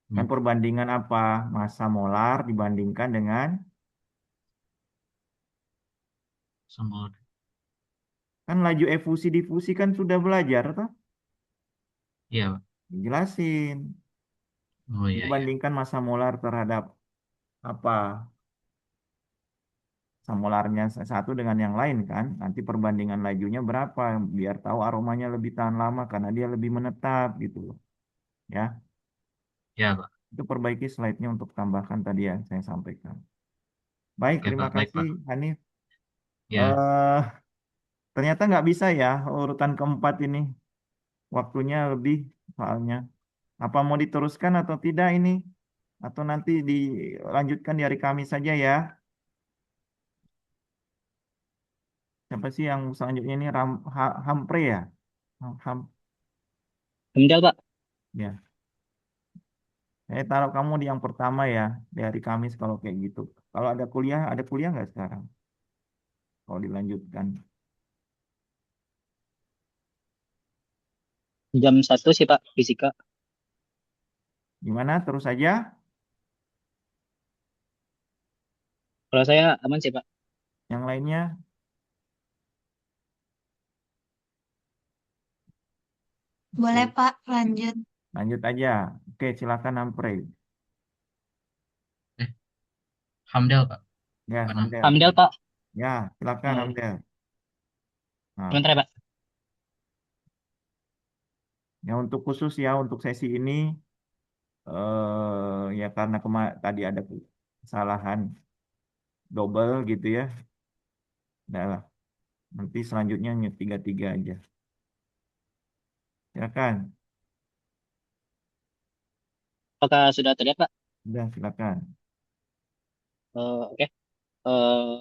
Kan Hmm. perbandingan apa? Massa molar dibandingkan dengan Sama, kan laju efusi difusi kan sudah belajar toh? iya, Pak. Jelasin. Oh iya, iya. Dibandingkan massa molar terhadap apa? Molarnya satu dengan yang lain kan. Nanti perbandingan lajunya berapa biar tahu aromanya lebih tahan lama karena dia lebih menetap gitu loh. Ya, Iya, Pak. itu perbaiki slide-nya untuk tambahkan tadi yang saya sampaikan. Baik, Oke, terima Pak. Baik, kasih Pak. Hanif. Ya. eh Ternyata nggak bisa ya urutan keempat ini. Waktunya lebih soalnya. Apa mau diteruskan atau tidak ini? Atau nanti dilanjutkan di hari Kamis saja ya? Siapa sih yang selanjutnya ini? Hampre ya? Ham, Hamdal, Pak. ya. Saya taruh kamu di yang pertama ya, di hari Kamis kalau kayak gitu. Kalau ada kuliah nggak sekarang? Kalau dilanjutkan. Jam 1 sih, Pak, fisika. Gimana? Terus saja? Kalau saya aman sih, Pak. Yang lainnya? Boleh Oke, Pak, lanjut. lanjut aja. Oke, silakan Hampre. Eh, Hamdal, Pak. Ya, Bukan Hamdel. Hamdal, Pak. Ya, silakan Oh, Hamdel. Nah, sebentar ya, Pak. ya untuk khusus ya untuk sesi ini ya karena tadi ada kesalahan double gitu ya. Udah lah. Nanti selanjutnya hanya tiga aja. Silakan. Apakah sudah terlihat, Pak? Udah, silakan. Oke. Eh,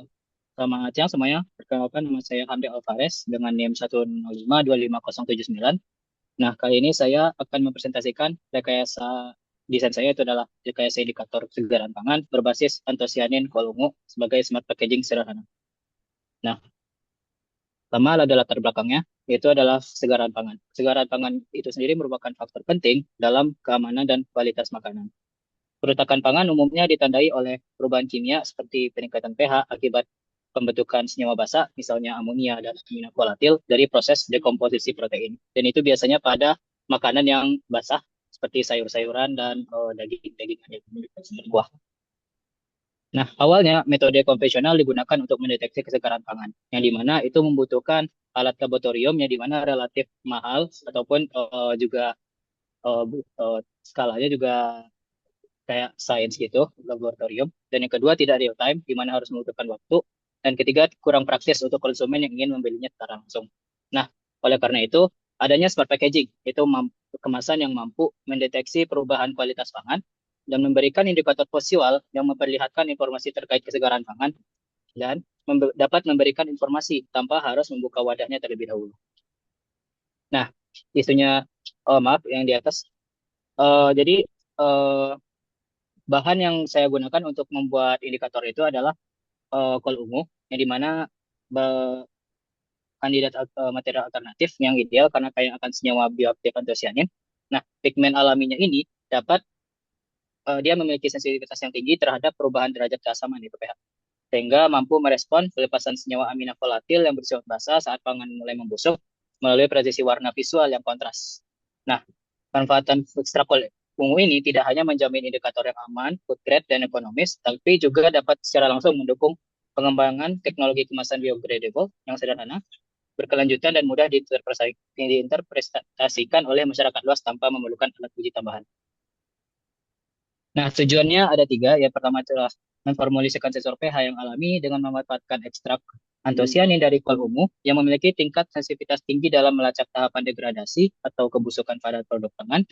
Selamat siang semuanya. Perkenalkan, nama saya Hamdal Alvarez dengan NIM 105255079. Nah, kali ini saya akan mempresentasikan rekayasa desain saya itu adalah rekayasa indikator kesegaran pangan berbasis antosianin kolungu sebagai smart packaging sederhana. Nah, pertama ada latar belakangnya, yaitu adalah kesegaran pangan. Kesegaran pangan itu sendiri merupakan faktor penting dalam keamanan dan kualitas makanan. Kerutakan pangan umumnya ditandai oleh perubahan kimia seperti peningkatan pH akibat pembentukan senyawa basa, misalnya amonia dan amino volatil dari proses dekomposisi protein. Dan itu biasanya pada makanan yang basah seperti sayur-sayuran dan daging-daging buah. Nah, awalnya metode konvensional digunakan untuk mendeteksi kesegaran pangan, yang dimana itu membutuhkan alat laboratorium yang dimana relatif mahal ataupun juga skalanya juga kayak sains gitu, laboratorium. Dan yang kedua tidak real time, di mana harus membutuhkan waktu. Dan ketiga kurang praktis untuk konsumen yang ingin membelinya secara langsung. Nah, oleh karena itu adanya smart packaging, yaitu kemasan yang mampu mendeteksi perubahan kualitas pangan dan memberikan indikator visual yang memperlihatkan informasi terkait kesegaran pangan dan dapat memberikan informasi tanpa harus membuka wadahnya terlebih dahulu. Nah, isunya, maaf yang di atas. Jadi eh, bahan yang saya gunakan untuk membuat indikator itu adalah kol ungu, yang dimana kandidat material alternatif yang ideal karena kaya akan senyawa bioaktif antosianin. Nah, pigmen alaminya ini dapat dia memiliki sensitivitas yang tinggi terhadap perubahan derajat keasaman di pH, sehingga mampu merespon pelepasan senyawa amino volatil yang bersifat basa saat pangan mulai membusuk melalui presisi warna visual yang kontras. Nah, manfaatan ekstrak ungu ini tidak hanya menjamin indikator yang aman, food grade, dan ekonomis, tapi juga dapat secara langsung mendukung pengembangan teknologi kemasan biodegradable yang sederhana berkelanjutan dan mudah diinterpretasikan oleh masyarakat luas tanpa memerlukan alat uji tambahan. Nah, tujuannya ada tiga. Yang pertama adalah memformulasikan sensor pH yang alami dengan memanfaatkan ekstrak antosianin dari kol ungu yang memiliki tingkat sensitivitas tinggi dalam melacak tahapan degradasi atau kebusukan pada produk pangan.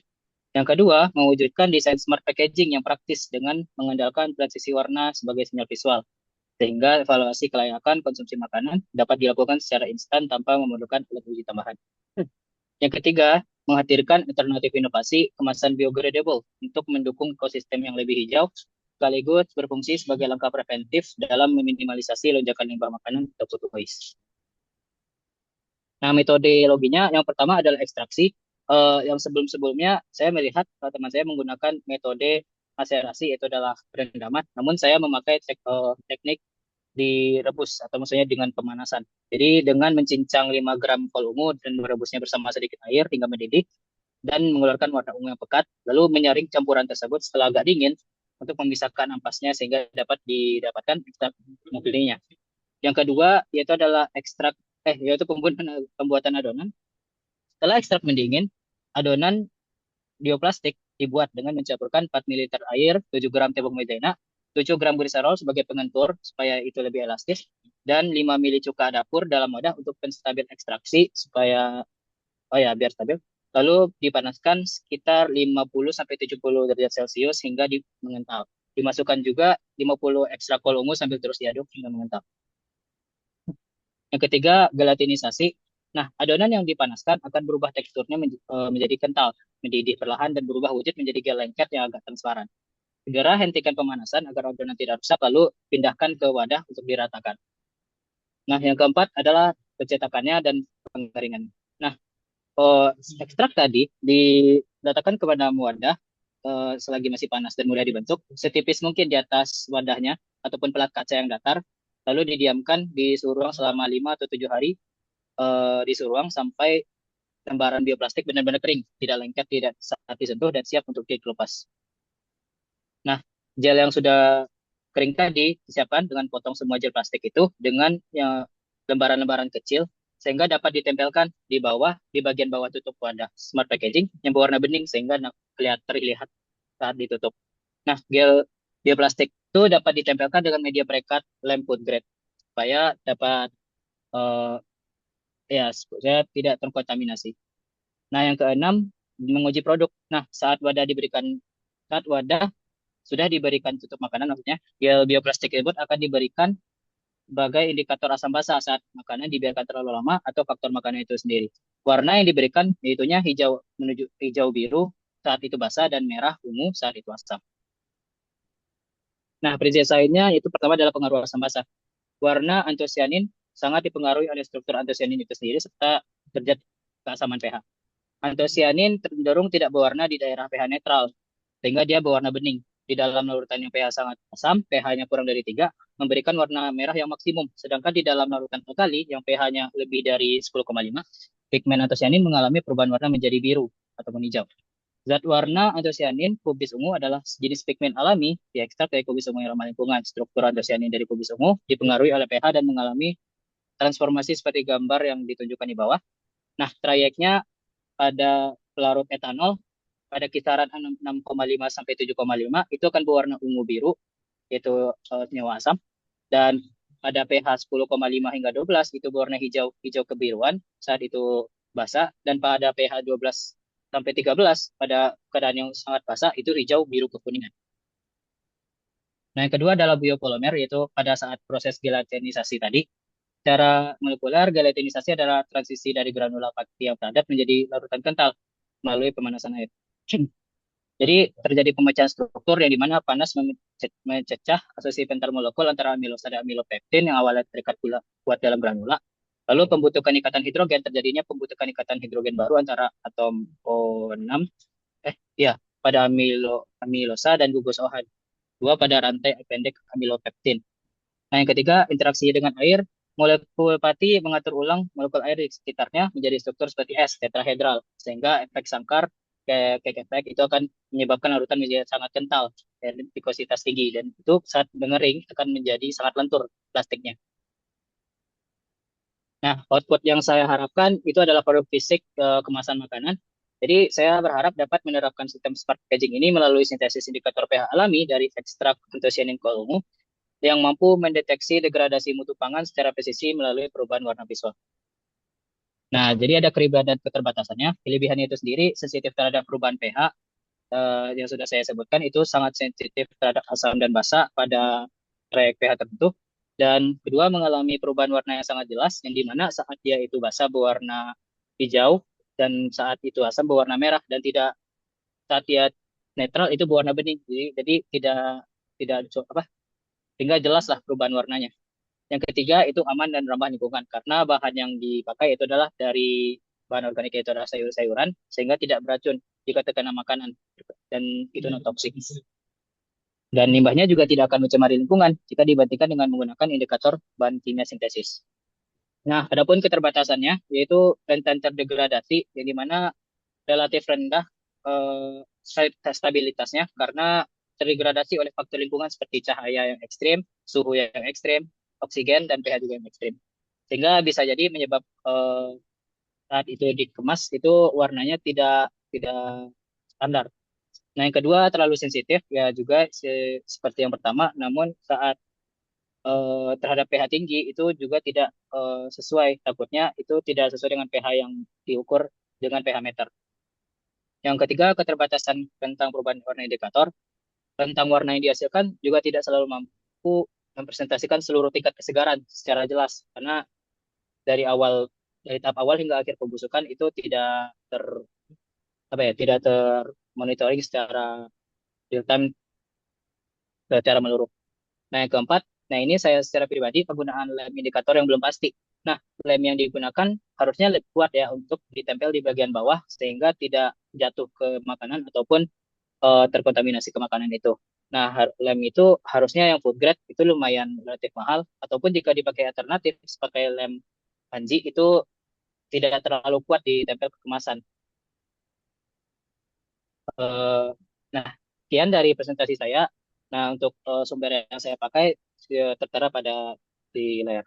Yang kedua, mewujudkan desain smart packaging yang praktis dengan mengandalkan transisi warna sebagai sinyal visual, sehingga evaluasi kelayakan konsumsi makanan dapat dilakukan secara instan tanpa memerlukan alat uji tambahan. Yang ketiga, menghadirkan alternatif inovasi kemasan biodegradable untuk mendukung ekosistem yang lebih hijau, sekaligus berfungsi sebagai langkah preventif dalam meminimalisasi lonjakan limbah makanan atau food waste. Nah, metodologinya yang pertama adalah ekstraksi. Yang sebelum-sebelumnya saya melihat teman saya menggunakan metode maserasi, itu adalah perendaman. Namun saya memakai teknik direbus atau maksudnya dengan pemanasan. Jadi dengan mencincang 5 gram kol ungu dan merebusnya bersama sedikit air hingga mendidih dan mengeluarkan warna ungu yang pekat, lalu menyaring campuran tersebut setelah agak dingin untuk memisahkan ampasnya sehingga dapat didapatkan ekstrak mobilnya. Yang kedua yaitu pembuatan adonan. Setelah ekstrak mendingin, adonan bioplastik dibuat dengan mencampurkan 4 ml air, 7 gram tepung maizena, 7 gram gliserol sebagai pengentur supaya itu lebih elastis, dan 5 ml cuka dapur dalam wadah untuk penstabil ekstraksi supaya biar stabil. Lalu dipanaskan sekitar 50-70 derajat Celcius hingga mengental. Dimasukkan juga 50 ekstrak kol ungu sambil terus diaduk hingga mengental. Yang ketiga, gelatinisasi. Nah, adonan yang dipanaskan akan berubah teksturnya menjadi kental, mendidih perlahan dan berubah wujud menjadi gel lengket yang agak transparan. Segera hentikan pemanasan agar adonan tidak rusak, lalu pindahkan ke wadah untuk diratakan. Nah, yang keempat adalah pencetakannya dan pengeringan. Nah, ekstrak tadi diletakkan ke dalam wadah selagi masih panas dan mudah dibentuk, setipis mungkin di atas wadahnya ataupun pelat kaca yang datar, lalu didiamkan di suhu ruang selama 5 atau 7 hari di suhu ruang sampai lembaran bioplastik benar-benar kering, tidak lengket, tidak saat disentuh dan siap untuk dikelupas. Nah, gel yang sudah kering tadi disiapkan dengan potong semua gel plastik itu dengan lembaran-lembaran kecil sehingga dapat ditempelkan di bagian bawah tutup wadah smart packaging yang berwarna bening sehingga terlihat saat ditutup. Nah, gel bioplastik itu dapat ditempelkan dengan media perekat lem food grade supaya dapat supaya tidak terkontaminasi. Nah, yang keenam, menguji produk. Nah, saat wadah sudah diberikan tutup makanan, maksudnya gel bioplastik tersebut akan diberikan sebagai indikator asam basa saat makanan dibiarkan terlalu lama atau faktor makanan itu sendiri. Warna yang diberikan yaitunya hijau menuju hijau biru saat itu basah dan merah ungu saat itu asam. Nah, prinsip lainnya itu pertama adalah pengaruh asam basa. Warna antosianin sangat dipengaruhi oleh struktur antosianin itu sendiri serta derajat keasaman pH. Antosianin cenderung tidak berwarna di daerah pH netral, sehingga dia berwarna bening. Di dalam larutan yang pH sangat asam, pH-nya kurang dari 3, memberikan warna merah yang maksimum. Sedangkan di dalam larutan alkali yang pH-nya lebih dari 10,5, pigmen antosianin mengalami perubahan warna menjadi biru ataupun hijau. Zat warna antosianin kubis ungu adalah jenis pigmen alami diekstrak dari kubis ungu yang ramah lingkungan. Struktur antosianin dari kubis ungu dipengaruhi oleh pH dan mengalami transformasi seperti gambar yang ditunjukkan di bawah. Nah, trayeknya pada pelarut etanol pada kisaran 6,5 sampai 7,5 itu akan berwarna ungu biru, yaitu senyawa asam. Dan pada pH 10,5 hingga 12 itu berwarna hijau kebiruan saat itu basah, dan pada pH 12 sampai 13 pada keadaan yang sangat basah itu hijau biru kekuningan. Nah, yang kedua adalah biopolimer, yaitu pada saat proses gelatinisasi tadi. Secara molekuler, gelatinisasi adalah transisi dari granula pati yang padat menjadi larutan kental melalui pemanasan air. Jadi terjadi pemecahan struktur yang dimana panas mencecah asosiasi pentar molekul antara amilosa dan amilopektin yang awalnya terikat kuat dalam granula. Lalu pembentukan ikatan hidrogen, terjadinya pembentukan ikatan hidrogen baru antara atom O6 pada amilosa dan gugus OH2 pada rantai pendek amilopektin. Nah, yang ketiga, interaksi dengan air. Molekul pati mengatur ulang molekul air di sekitarnya menjadi struktur seperti es tetrahedral, sehingga efek sangkar kayak efek itu akan menyebabkan larutan menjadi sangat kental dan vikositas tinggi, dan itu saat mengering akan menjadi sangat lentur plastiknya. Nah, output yang saya harapkan itu adalah produk fisik kemasan makanan. Jadi saya berharap dapat menerapkan sistem smart packaging ini melalui sintesis indikator pH alami dari ekstrak anthocyanin kolonu yang mampu mendeteksi degradasi mutu pangan secara presisi melalui perubahan warna visual. Nah, jadi ada kelebihan dan keterbatasannya. Kelebihannya itu sendiri sensitif terhadap perubahan pH yang sudah saya sebutkan itu sangat sensitif terhadap asam dan basa pada trayek pH tertentu. Dan kedua mengalami perubahan warna yang sangat jelas, yang dimana saat dia itu basa berwarna hijau dan saat itu asam berwarna merah dan tidak saat dia netral itu berwarna bening. Jadi tidak tidak apa sehingga jelas lah perubahan warnanya. Yang ketiga itu aman dan ramah lingkungan karena bahan yang dipakai itu adalah dari bahan organik yaitu adalah sayur-sayuran sehingga tidak beracun jika terkena makanan dan itu non toksik. Dan limbahnya juga tidak akan mencemari lingkungan jika dibandingkan dengan menggunakan indikator bahan kimia sintesis. Nah, adapun keterbatasannya yaitu rentan terdegradasi yang dimana relatif rendah stabilitasnya karena terdegradasi oleh faktor lingkungan seperti cahaya yang ekstrim, suhu yang ekstrim, oksigen dan pH juga yang ekstrim. Sehingga bisa jadi menyebab saat itu dikemas itu warnanya tidak tidak standar. Nah, yang kedua terlalu sensitif ya juga seperti yang pertama, namun saat terhadap pH tinggi itu juga tidak sesuai. Takutnya itu tidak sesuai dengan pH yang diukur dengan pH meter. Yang ketiga, keterbatasan tentang perubahan warna indikator. Rentang warna yang dihasilkan juga tidak selalu mampu mempresentasikan seluruh tingkat kesegaran secara jelas karena dari awal dari tahap awal hingga akhir pembusukan itu tidak tidak termonitoring secara real time secara menyeluruh. Nah, yang keempat, nah ini saya secara pribadi penggunaan lem indikator yang belum pasti. Nah, lem yang digunakan harusnya lebih kuat ya untuk ditempel di bagian bawah sehingga tidak jatuh ke makanan ataupun terkontaminasi ke makanan itu. Nah, lem itu harusnya yang food grade itu lumayan relatif mahal ataupun jika dipakai alternatif pakai lem panji itu tidak terlalu kuat ditempel ke kemasan. Eh, nah, sekian dari presentasi saya. Nah, untuk sumber yang saya pakai tertera pada di layar.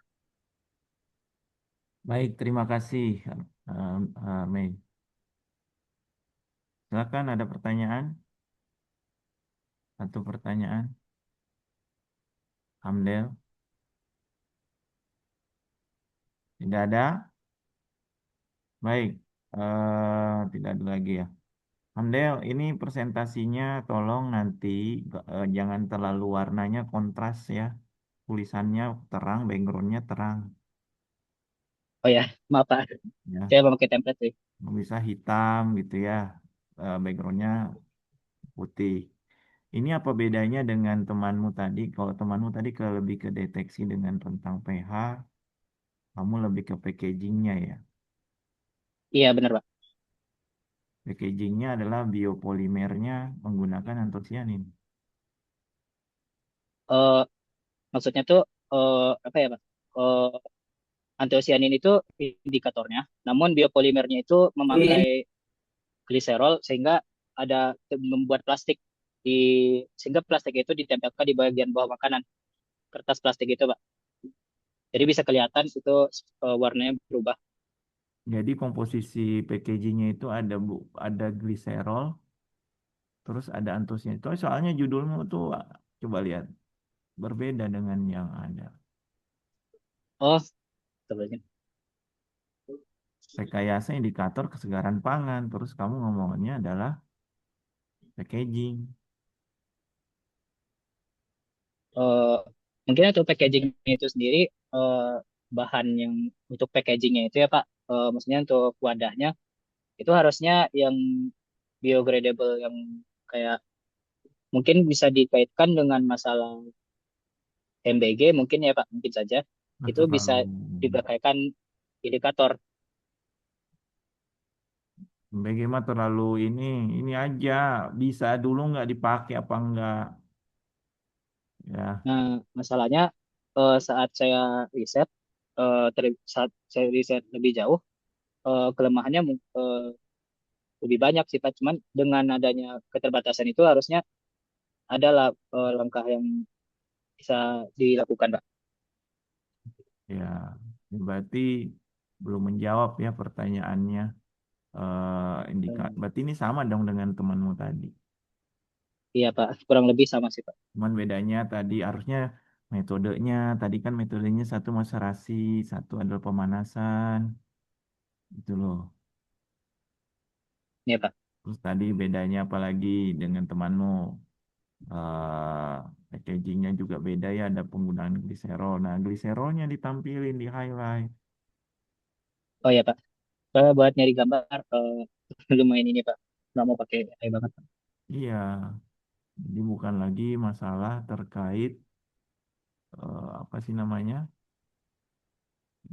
Baik, terima kasih, Mei. Silakan ada pertanyaan? Satu pertanyaan, Hamdel. Tidak ada? Baik, tidak ada lagi ya. Hamdel, ini presentasinya tolong nanti jangan terlalu warnanya kontras ya. Tulisannya terang, backgroundnya terang. Oh ya, maaf Pak. Ya, Saya memakai template sih. bisa hitam gitu ya. Backgroundnya putih. Ini apa bedanya dengan temanmu tadi? Kalau temanmu tadi lebih ke deteksi dengan tentang pH, kamu lebih ke packagingnya ya. Iya, benar Pak. Packagingnya adalah biopolimernya menggunakan antosianin. Eh, maksudnya tuh apa ya Pak? Antosianin itu indikatornya, namun biopolimernya itu memakai gliserol sehingga ada membuat plastik di sehingga plastik itu ditempelkan di bagian bawah makanan, kertas plastik itu Pak. Jadi bisa kelihatan itu warnanya berubah. Jadi komposisi packagingnya itu ada gliserol, terus ada antosianin. Itu soalnya judulmu tuh coba lihat berbeda dengan yang ada. Oh, sebenarnya. Rekayasa indikator kesegaran pangan, terus kamu ngomongnya adalah packaging. eh, mungkin untuk packaging itu sendiri eh, bahan yang untuk packagingnya itu ya Pak, maksudnya untuk wadahnya itu harusnya yang biodegradable yang kayak mungkin bisa dikaitkan dengan masalah MBG mungkin ya Pak, mungkin saja Nggak itu bisa terlalu dipakaikan indikator. Bagaimana terlalu ini aja bisa dulu nggak dipakai apa enggak ya. Nah, masalahnya saat saya riset, saat saya riset lebih jauh, kelemahannya lebih banyak sih Pak. Cuman dengan adanya keterbatasan itu harusnya adalah langkah yang bisa dilakukan Pak. Ya, berarti belum menjawab ya pertanyaannya. Berarti ini sama dong dengan temanmu tadi. Iya Pak, kurang lebih sama sih Pak. Cuman bedanya tadi harusnya metodenya, tadi kan metodenya satu maserasi, satu adalah pemanasan, gitu loh. Iya Pak. Terus tadi bedanya apalagi dengan temanmu, eh packagingnya juga beda ya, ada penggunaan gliserol. Nah, gliserolnya ditampilin di highlight. Oh iya Pak, buat nyari gambar lumayan ini Pak, nggak mau pakai AI banget Pak. Iya, jadi bukan lagi masalah terkait apa sih namanya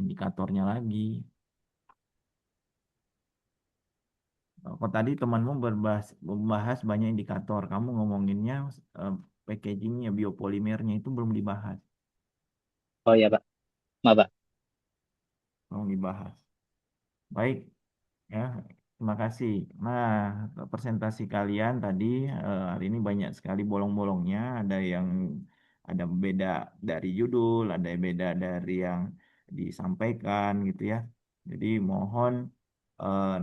indikatornya lagi. Kok tadi temanmu membahas banyak indikator, kamu ngomonginnya eh, packagingnya, biopolimernya itu belum dibahas, Oh iya Pak, maaf Pak. belum dibahas. Baik, ya, terima kasih. Nah, presentasi kalian tadi hari ini banyak sekali bolong-bolongnya, ada beda dari judul, ada beda dari yang disampaikan gitu ya. Jadi mohon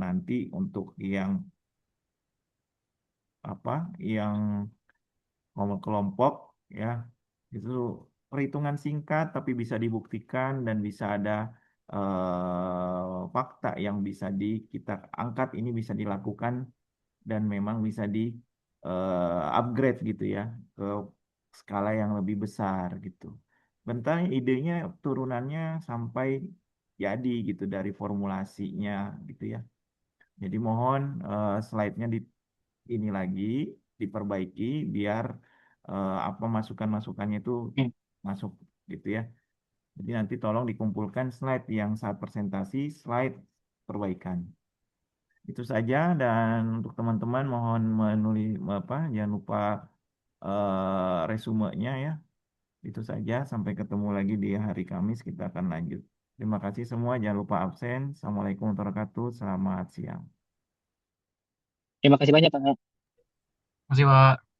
nanti untuk yang apa, yang kelompok ya itu perhitungan singkat tapi bisa dibuktikan dan bisa ada fakta yang bisa kita angkat, ini bisa dilakukan dan memang bisa di upgrade gitu ya ke skala yang lebih besar gitu. Bentar idenya turunannya sampai jadi gitu dari formulasinya gitu ya. Jadi mohon slide-nya ini lagi diperbaiki biar apa masukan-masukannya itu Hmm. masuk gitu ya. Jadi nanti tolong dikumpulkan slide yang saat presentasi, slide perbaikan. Itu saja dan untuk teman-teman mohon menulis apa jangan lupa resumenya ya. Itu saja sampai ketemu lagi di hari Kamis kita akan lanjut. Terima kasih semua, jangan lupa absen. Assalamualaikum warahmatullahi wabarakatuh. Selamat siang. Terima kasih banyak Pak. Masih Pak.